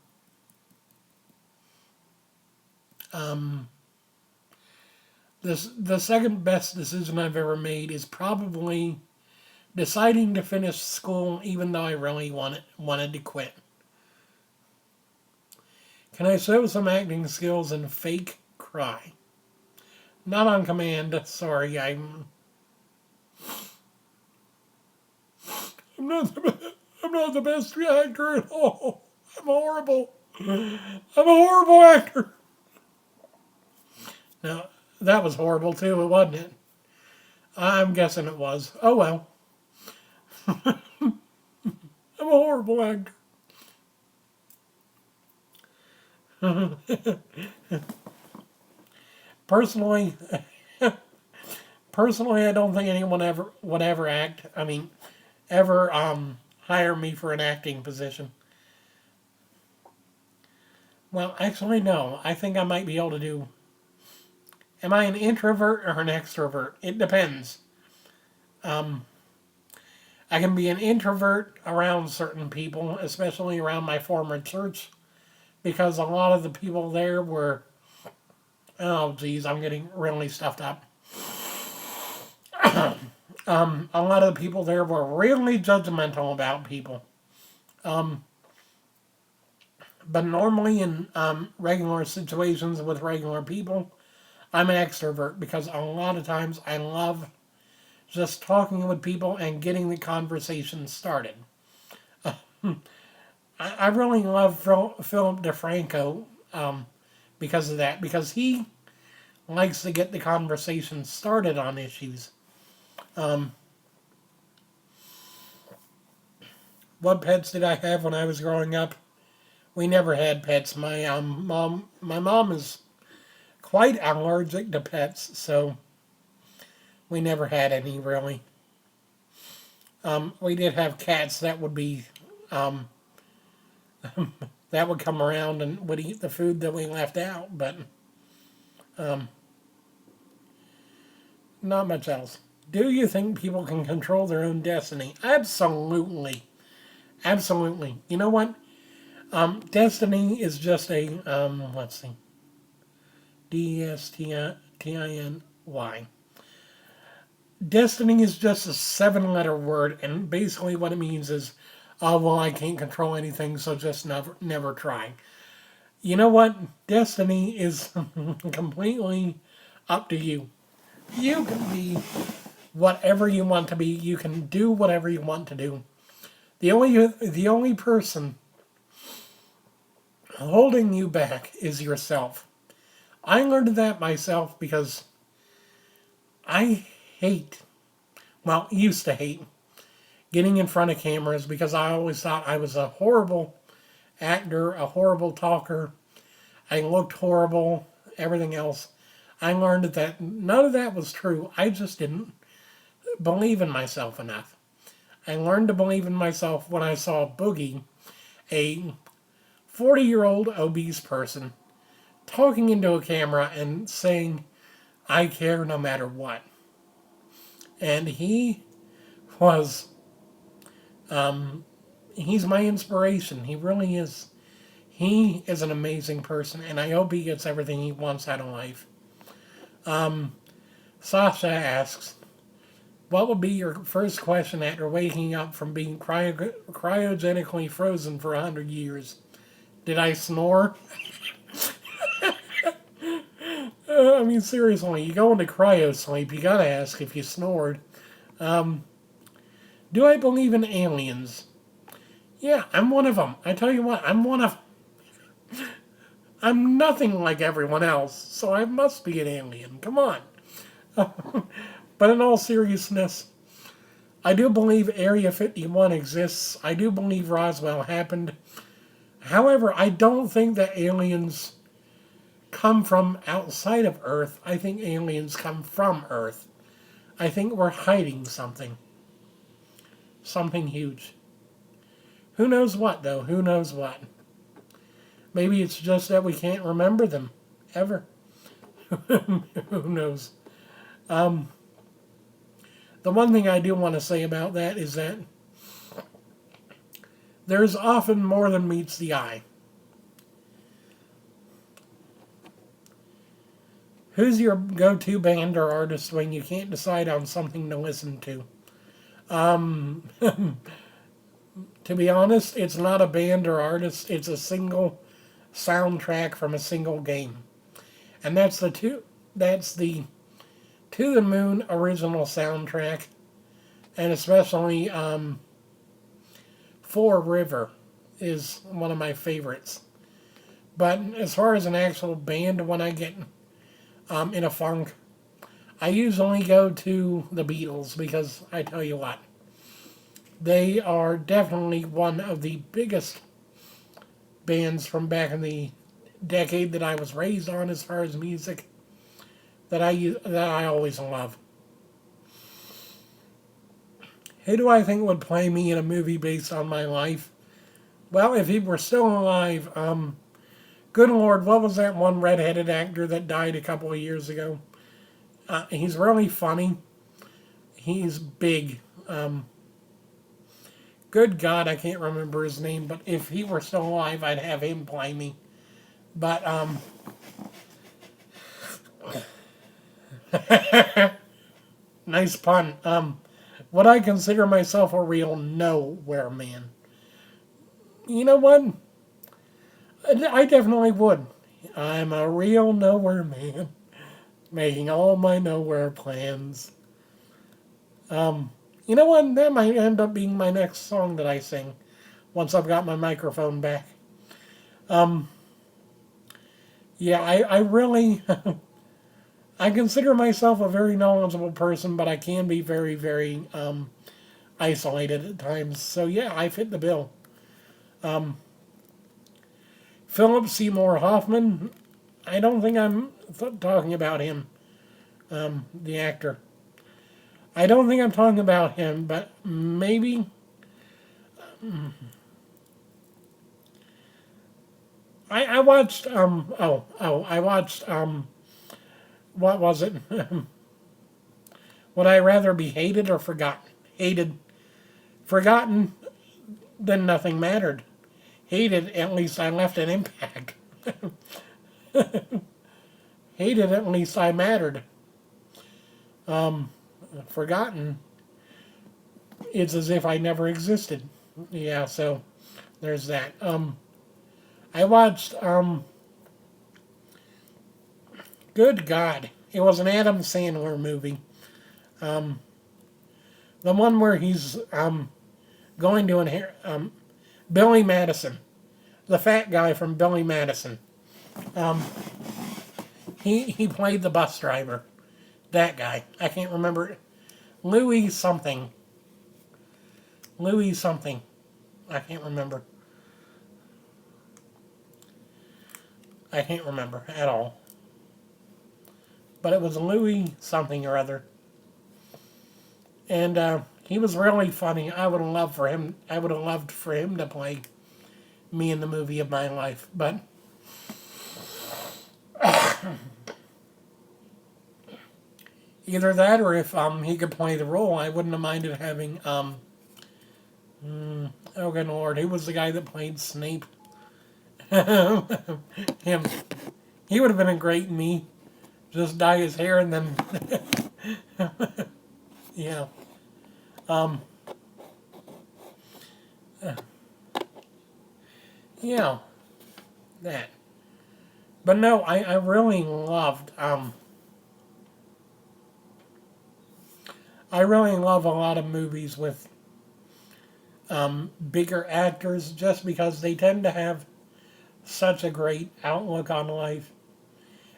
um, the second best decision I've ever made is probably deciding to finish school even though I really wanted to quit. Can I show some acting skills and fake cry? Not on command. Sorry, I'm not I'm not the best actor at all. I'm horrible. I'm a horrible actor. Now, that was horrible too, wasn't it? I'm guessing it was. Oh well. I'm a horrible actor. Personally, personally, I don't think anyone ever would ever act. I mean, ever hire me for an acting position. Well, actually, no. I think I might be able to do. Am I an introvert or an extrovert? It depends. Um, I can be an introvert around certain people, especially around my former church, because a lot of the people there were. Oh, geez, I'm getting really stuffed up. A lot of the people there were really judgmental about people. Um, but normally in regular situations with regular people, I'm an extrovert because a lot of times I love just talking with people and getting the conversation started. I really love Philip DeFranco because of that, because he likes to get the conversation started on issues. Um, what pets did I have when I was growing up? We never had pets. My mom is quite allergic to pets, so we never had any really. We did have cats that would be um, that would come around and would eat the food that we left out, but um, not much else. Do you think people can control their own destiny? Absolutely, absolutely. You know what? Destiny is just a let's see, Destiny. Destiny is just a seven-letter word, and basically what it means is, oh well, I can't control anything, so just never try. You know what? Destiny is completely up to you. You can be whatever you want to be. You can do whatever you want to do. The only person holding you back is yourself. I learned that myself because I hate, well, used to hate getting in front of cameras because I always thought I was a horrible actor, a horrible talker. I looked horrible, everything else. I learned that none of that was true. I just didn't believe in myself enough. I learned to believe in myself when I saw Boogie, a 40-year-old obese person, talking into a camera and saying, I care no matter what. And he was He's my inspiration. He really is. He is an amazing person, and I hope he gets everything he wants out of life. Sasha asks, what would be your first question after waking up from being cryogenically frozen for 100 years? Did I snore? I mean, seriously, you go into cryo sleep, you gotta ask if you snored. Do I believe in aliens? Yeah, I'm one of them. I tell you what, I'm one of. I'm nothing like everyone else, so I must be an alien. Come on. But in all seriousness, I do believe Area 51 exists. I do believe Roswell happened. However, I don't think that aliens come from outside of Earth. I think aliens come from Earth. I think we're hiding something. Something huge. Who knows what, though? Who knows what? Maybe it's just that we can't remember them. Ever. Who knows? The one thing I do want to say about that is that there's often more than meets the eye. Who's your go-to band or artist when you can't decide on something to listen to? To be honest, it's not a band or artist. It's a single soundtrack from a single game, and that's the To the Moon original soundtrack, and especially For River is one of my favorites. But as far as an actual band, when I get in a funk, I usually go to the Beatles because I tell you what, they are definitely one of the biggest bands from back in the decade that I was raised on as far as music that I always love. Who do I think would play me in a movie based on my life? Well, if he were still alive, good Lord, what was that one redheaded actor that died a couple of years ago? He's really funny. He's big. Good God, I can't remember his name, but if he were still alive, I'd have him play me. But, nice pun. Would I consider myself a real nowhere man? You know what? I definitely would. I'm a real nowhere man, making all my nowhere plans. You know what? That might end up being my next song that I sing once I've got my microphone back. Yeah, I really, I consider myself a very knowledgeable person, but I can be very, very isolated at times. So yeah, I fit the bill. Philip Seymour Hoffman, I don't think I'm talking about him, the actor. I don't think I'm talking about him, but maybe. I watched I watched what was it? Would I rather be hated or forgotten? Hated, forgotten, then nothing mattered. Hated, at least I left an impact. Hated, at least I mattered. Forgotten, it's as if I never existed. Yeah, so there's that. I watched, good God, it was an Adam Sandler movie. The one where he's going to inherit, Billy Madison, the fat guy from Billy Madison. He played the bus driver. That guy. I can't remember. Louis something. Louis something. I can't remember. I can't remember at all. But it was Louis something or other. And he was really funny. I would have loved for him. I would have loved for him to play me in the movie of my life. But either that or if he could play the role, I wouldn't have minded having Oh, good Lord. Who was the guy that played Snape? Him. He would have been a great me. Just dye his hair and then... yeah. Um, yeah. That. But no, I really loved... I really love a lot of movies with bigger actors just because they tend to have such a great outlook on life.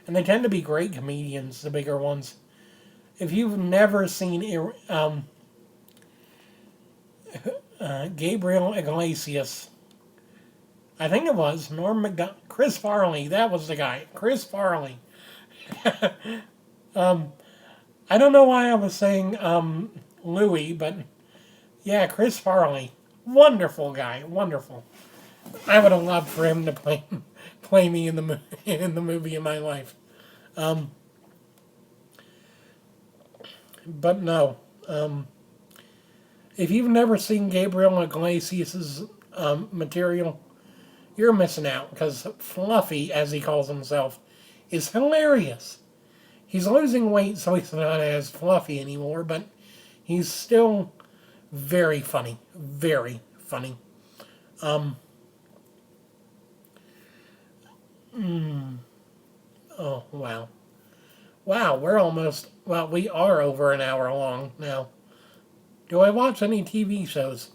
And they tend to be great comedians, the bigger ones. If you've never seen Gabriel Iglesias, I think it was Chris Farley, that was the guy. Chris Farley. I don't know why I was saying Louis, but yeah, Chris Farley. Wonderful guy, wonderful. I would have loved for him to play me in the in the movie of my life. Um, but no, if you've never seen Gabriel Iglesias' material, you're missing out because Fluffy, as he calls himself, is hilarious. He's losing weight, so he's not as fluffy anymore, but he's still very funny. Very funny. Um, oh, wow. Wow, we are over an hour long now. Do I watch any TV shows?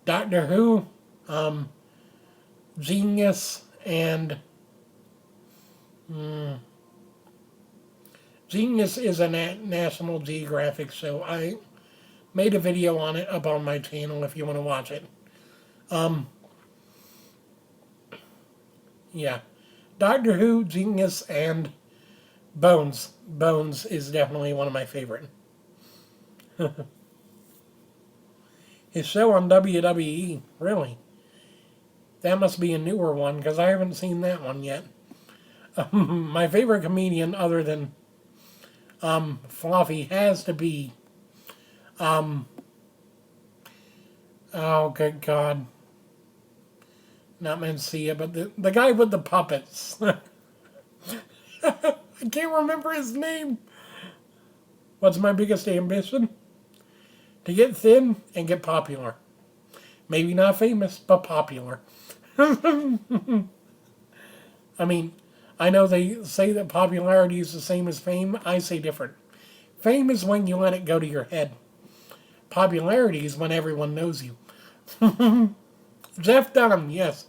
Doctor Who, um, Genius, and Genius is a National Geographic show. I made a video on it up on my channel if you want to watch it. Um, yeah. Doctor Who, Genius, and Bones. Bones is definitely one of my favorite. His show on WWE, really. That must be a newer one because I haven't seen that one yet. My favorite comedian other than Fluffy has to be oh good God. Not Mencia, but the guy with the puppets. I can't remember his name. What's my biggest ambition? To get thin and get popular. Maybe not famous, but popular. I mean, I know they say that popularity is the same as fame. I say different. Fame is when you let it go to your head. Popularity is when everyone knows you. Jeff Dunham, yes.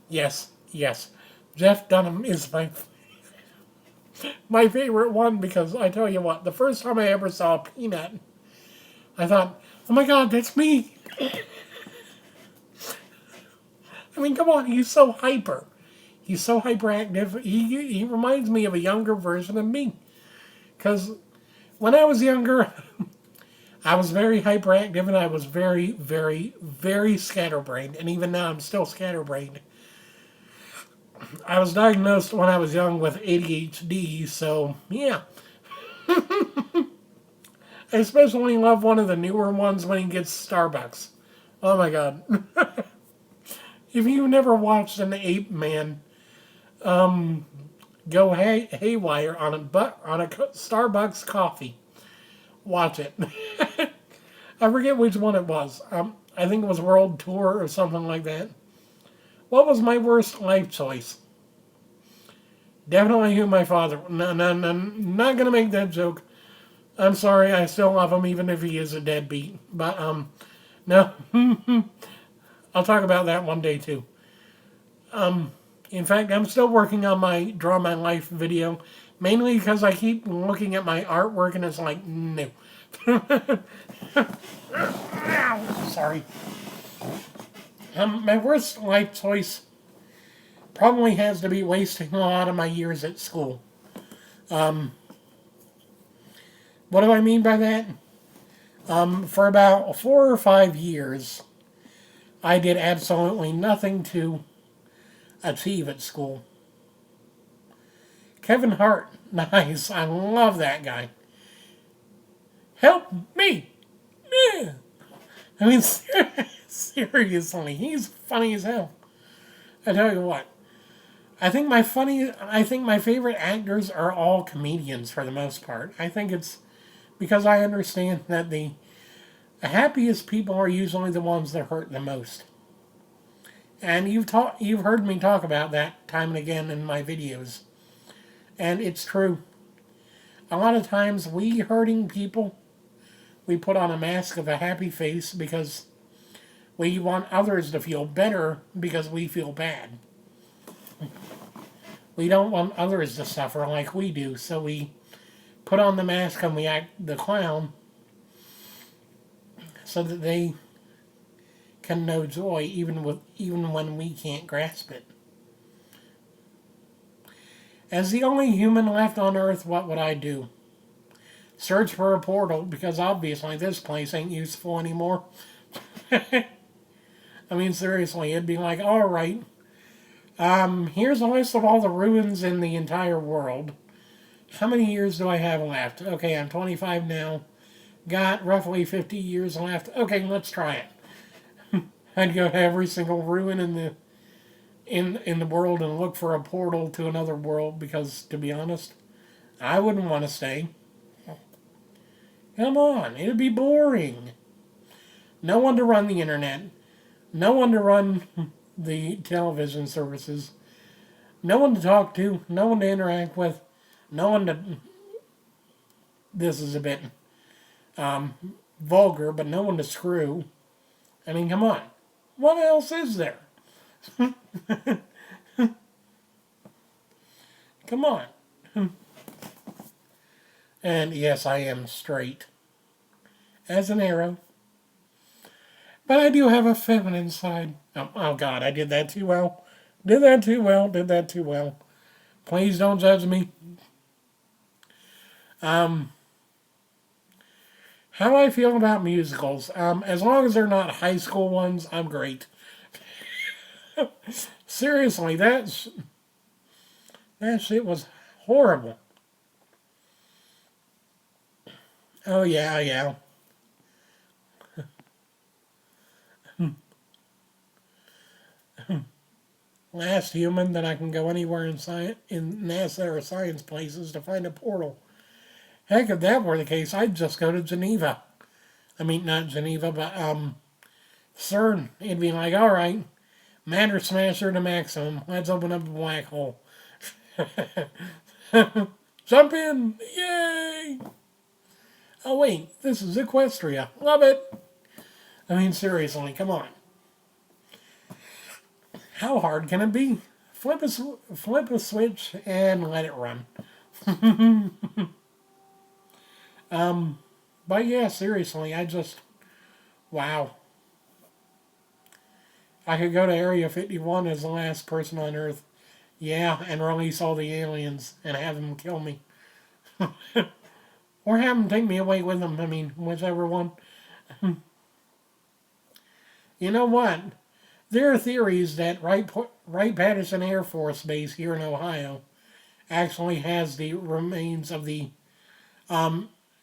Yes, yes. Jeff Dunham is my favorite one because I tell you what, the first time I ever saw Peanut, I thought, oh my God, that's me. I mean, come on, he's so hyper. He's so hyperactive. He reminds me of a younger version of me. Because when I was younger, I was very hyperactive and I was very, very, very scatterbrained. And even now, I'm still scatterbrained. I was diagnosed when I was young with ADHD, so yeah. I especially love one of the newer ones when he gets Starbucks. Oh my God. If you've never watched an ape man go haywire on a Starbucks coffee, watch it. I forget which one it was. I think it was World Tour or something like that. What was my worst life choice? Definitely who my father. No, not gonna make that joke. I'm sorry, I still love him even if he is a deadbeat. But no, I'll talk about that one day too. In fact, I'm still working on my Draw My Life video, mainly because I keep looking at my artwork and it's like, no. Sorry. My worst life choice probably has to be wasting a lot of my years at school. What do I mean by that? For about 4 or 5 years, I did absolutely nothing to achieve at school. Kevin Hart, nice. I love that guy. Help me. Yeah. I mean, Seriously, he's funny as hell. I tell you what. I think my favorite actors are all comedians for the most part. I think it's because I understand that the happiest people are usually the ones that hurt the most. And you've heard me talk about that time and again in my videos. And it's true. A lot of times we hurting people, we put on a mask of a happy face because we want others to feel better because we feel bad. We don't want others to suffer like we do, so we put on the mask and we act the clown so that they can know joy even when we can't grasp it. As the only human left on Earth, what would I do? Search for a portal, because obviously this place ain't useful anymore. I mean, seriously, it'd be like, alright, here's a list of all the ruins in the entire world. How many years do I have left? Okay, I'm 25 now. Got roughly 50 years left. Okay, let's try it. I'd go to every single ruin in the world and look for a portal to another world because, to be honest, I wouldn't want to stay. Come on, it'd be boring. No one to run the internet. No one to run the television services. No one to talk to. No one to interact with. No one to... This is a bit vulgar, but no one to screw. I mean, come on. What else is there? Come on. And yes, I am straight as an arrow. But I do have a feminine side. Oh God, I did that too well. Did that too well. Did that too well. Please don't judge me. How do I feel about musicals? As long as they're not high school ones, I'm great. Seriously, that shit was horrible. Oh yeah, yeah. Last human that I can go anywhere in NASA or science places to find a portal. Heck, if that were the case, I'd just go to Geneva. I mean, not Geneva, but CERN. It'd be like, all right, matter smasher to maximum. Let's open up a black hole. Jump in! Yay! Oh wait, this is Equestria. Love it! I mean, seriously, come on. How hard can it be? Flip a switch and let it run. But yeah, seriously, wow. I could go to Area 51 as the last person on Earth. Yeah, and release all the aliens and have them kill me. Or have them take me away with them. I mean, whichever one. You know what? There are theories that Wright-Patterson Air Force Base here in Ohio actually has the remains of the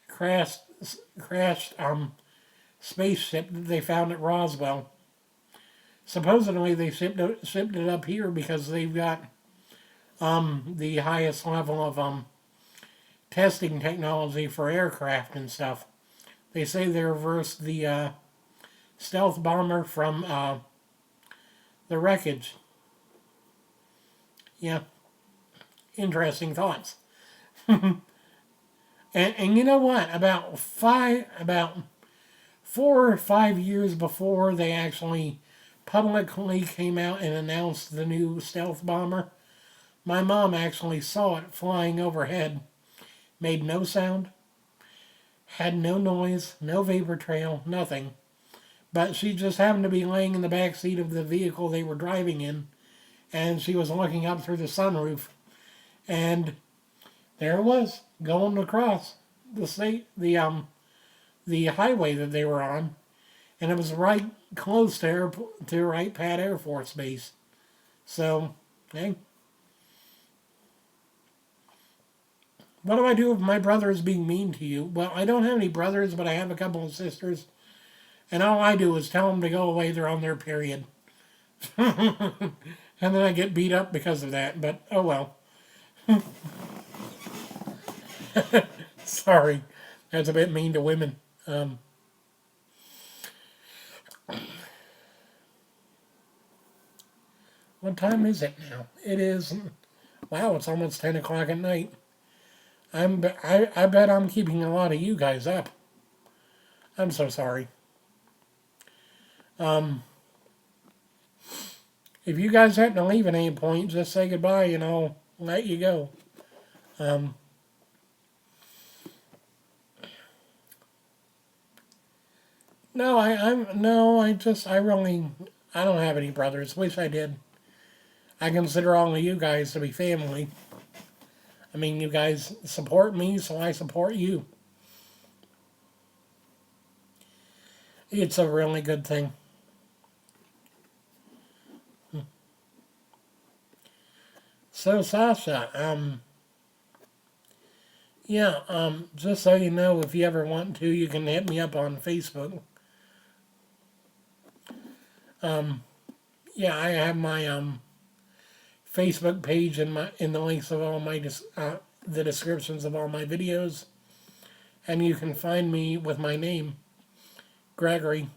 crashed spaceship that they found at Roswell. Supposedly they shipped it up here because they've got the highest level of testing technology for aircraft and stuff. They say they reversed the stealth bomber from the wreckage. Yeah, interesting thoughts. And you know what? About 4 or 5 years before they actually publicly came out and announced the new stealth bomber, my mom actually saw it flying overhead. Made no sound, had no noise, no vapor trail, nothing. But she just happened to be laying in the back seat of the vehicle they were driving in, and she was looking up through the sunroof, and there it was, going across the highway that they were on, and it was right close to Wright-Pat Air Force Base. So, hey. What do I do if my brother is being mean to you? Well, I don't have any brothers, but I have a couple of sisters. And all I do is tell them to go away, they're on their period. And then I get beat up because of that, but oh well. Sorry, that's a bit mean to women. What time is it now? It is, wow, it's almost 10 o'clock at night. I bet I'm keeping a lot of you guys up. I'm so sorry. If you guys have to leave at any point, just say goodbye and I'll let you go. No, I don't have any brothers. Wish I did. I consider all of you guys to be family. I mean, you guys support me, so I support you. It's a really good thing. So, Sasha, yeah, just so you know, if you ever want to, you can hit me up on Facebook. Yeah, I have my Facebook page in the links of all my the descriptions of all my videos, and you can find me with my name, Gregory.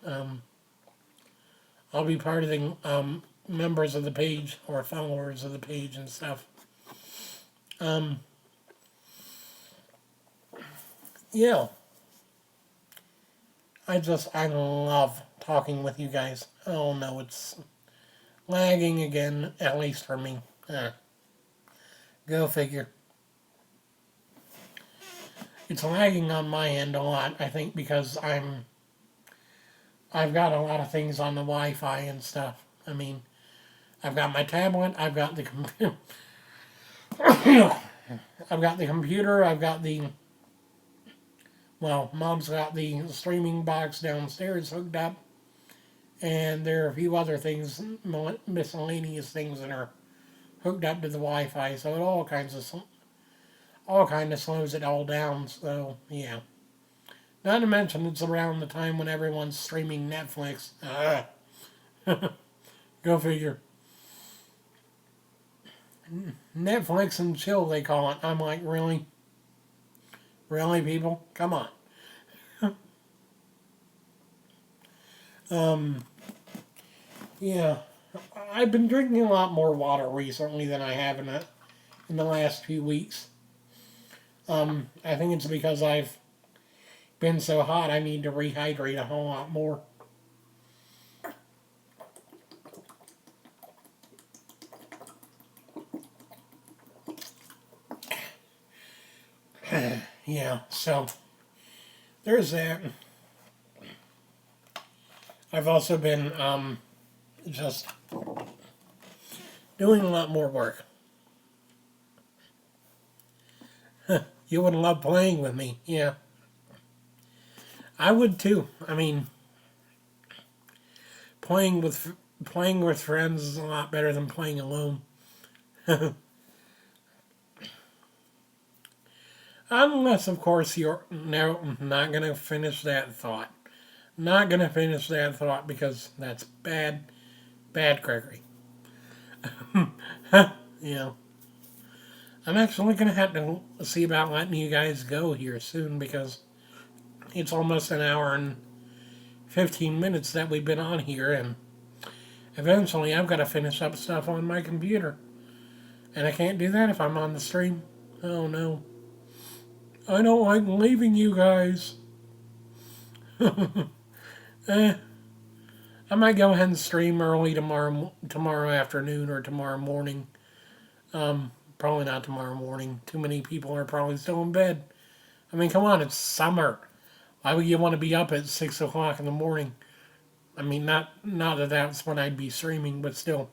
I'll be part of the members of the page or followers of the page and stuff. Yeah, I love talking with you guys. Oh no, it's lagging again, at least for me. Go figure. It's lagging on my end a lot, I think, because I've got a lot of things on the Wi-Fi and stuff. I mean, I've got my tablet, I've got the computer, I've got the computer, Mom's got the streaming box downstairs hooked up, and there are a few other things, miscellaneous things that are hooked up to the Wi-Fi, so it all kind of slows it all down. So yeah. Not to mention it's around the time when everyone's streaming Netflix. Go figure. Netflix and chill, they call it. I'm like, really? Really, people? Come on. Yeah. I've been drinking a lot more water recently than I have in the last few weeks. I think it's because I've been so hot, I need to rehydrate a whole lot more. Yeah, so there's that. I've also been just doing a lot more work. You would love playing with me, yeah. I would too. I mean, playing with playing with friends is a lot better than playing alone. Unless, of course, you're no, not gonna finish that thought. Not gonna finish that thought because that's bad, bad, Gregory. Yeah, I'm actually gonna have to see about letting you guys go here soon because it's almost an hour and 15 minutes that we've been on here, and eventually I've got to finish up stuff on my computer, and I can't do that if I'm on the stream. Oh no. I don't like leaving you guys. eh, I might go ahead and stream early tomorrow afternoon or tomorrow morning. Probably not tomorrow morning. Too many people are probably still in bed. I mean, come on, it's summer. Why would you want to be up at 6 o'clock in the morning? I mean, not that that's when I'd be streaming, but still,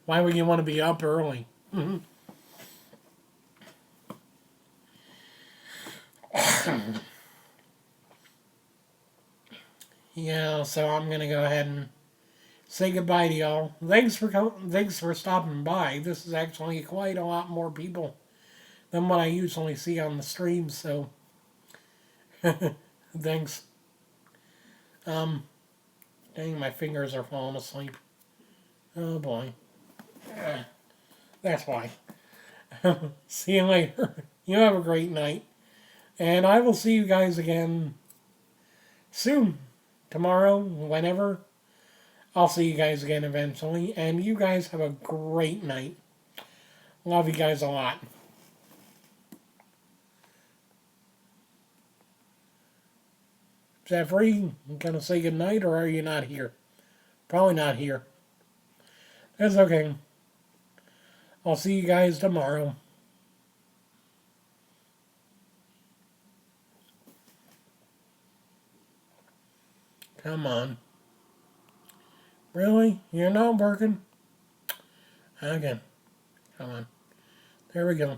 why would you want to be up early? Yeah, so I'm gonna go ahead and say goodbye to y'all. Thanks for stopping by. This is actually quite a lot more people than what I usually see on the stream. So thanks. Um, Dang, my fingers are falling asleep. Oh boy. That's why. See you later. You have a great night. And I will see you guys again soon. Tomorrow, whenever. I'll see you guys again eventually. And you guys have a great night. Love you guys a lot. Jeffrey, you gonna say goodnight or are you not here? Probably not here. That's okay. I'll see you guys tomorrow. Come on. Really? You're not working? Again. Come on. There we go.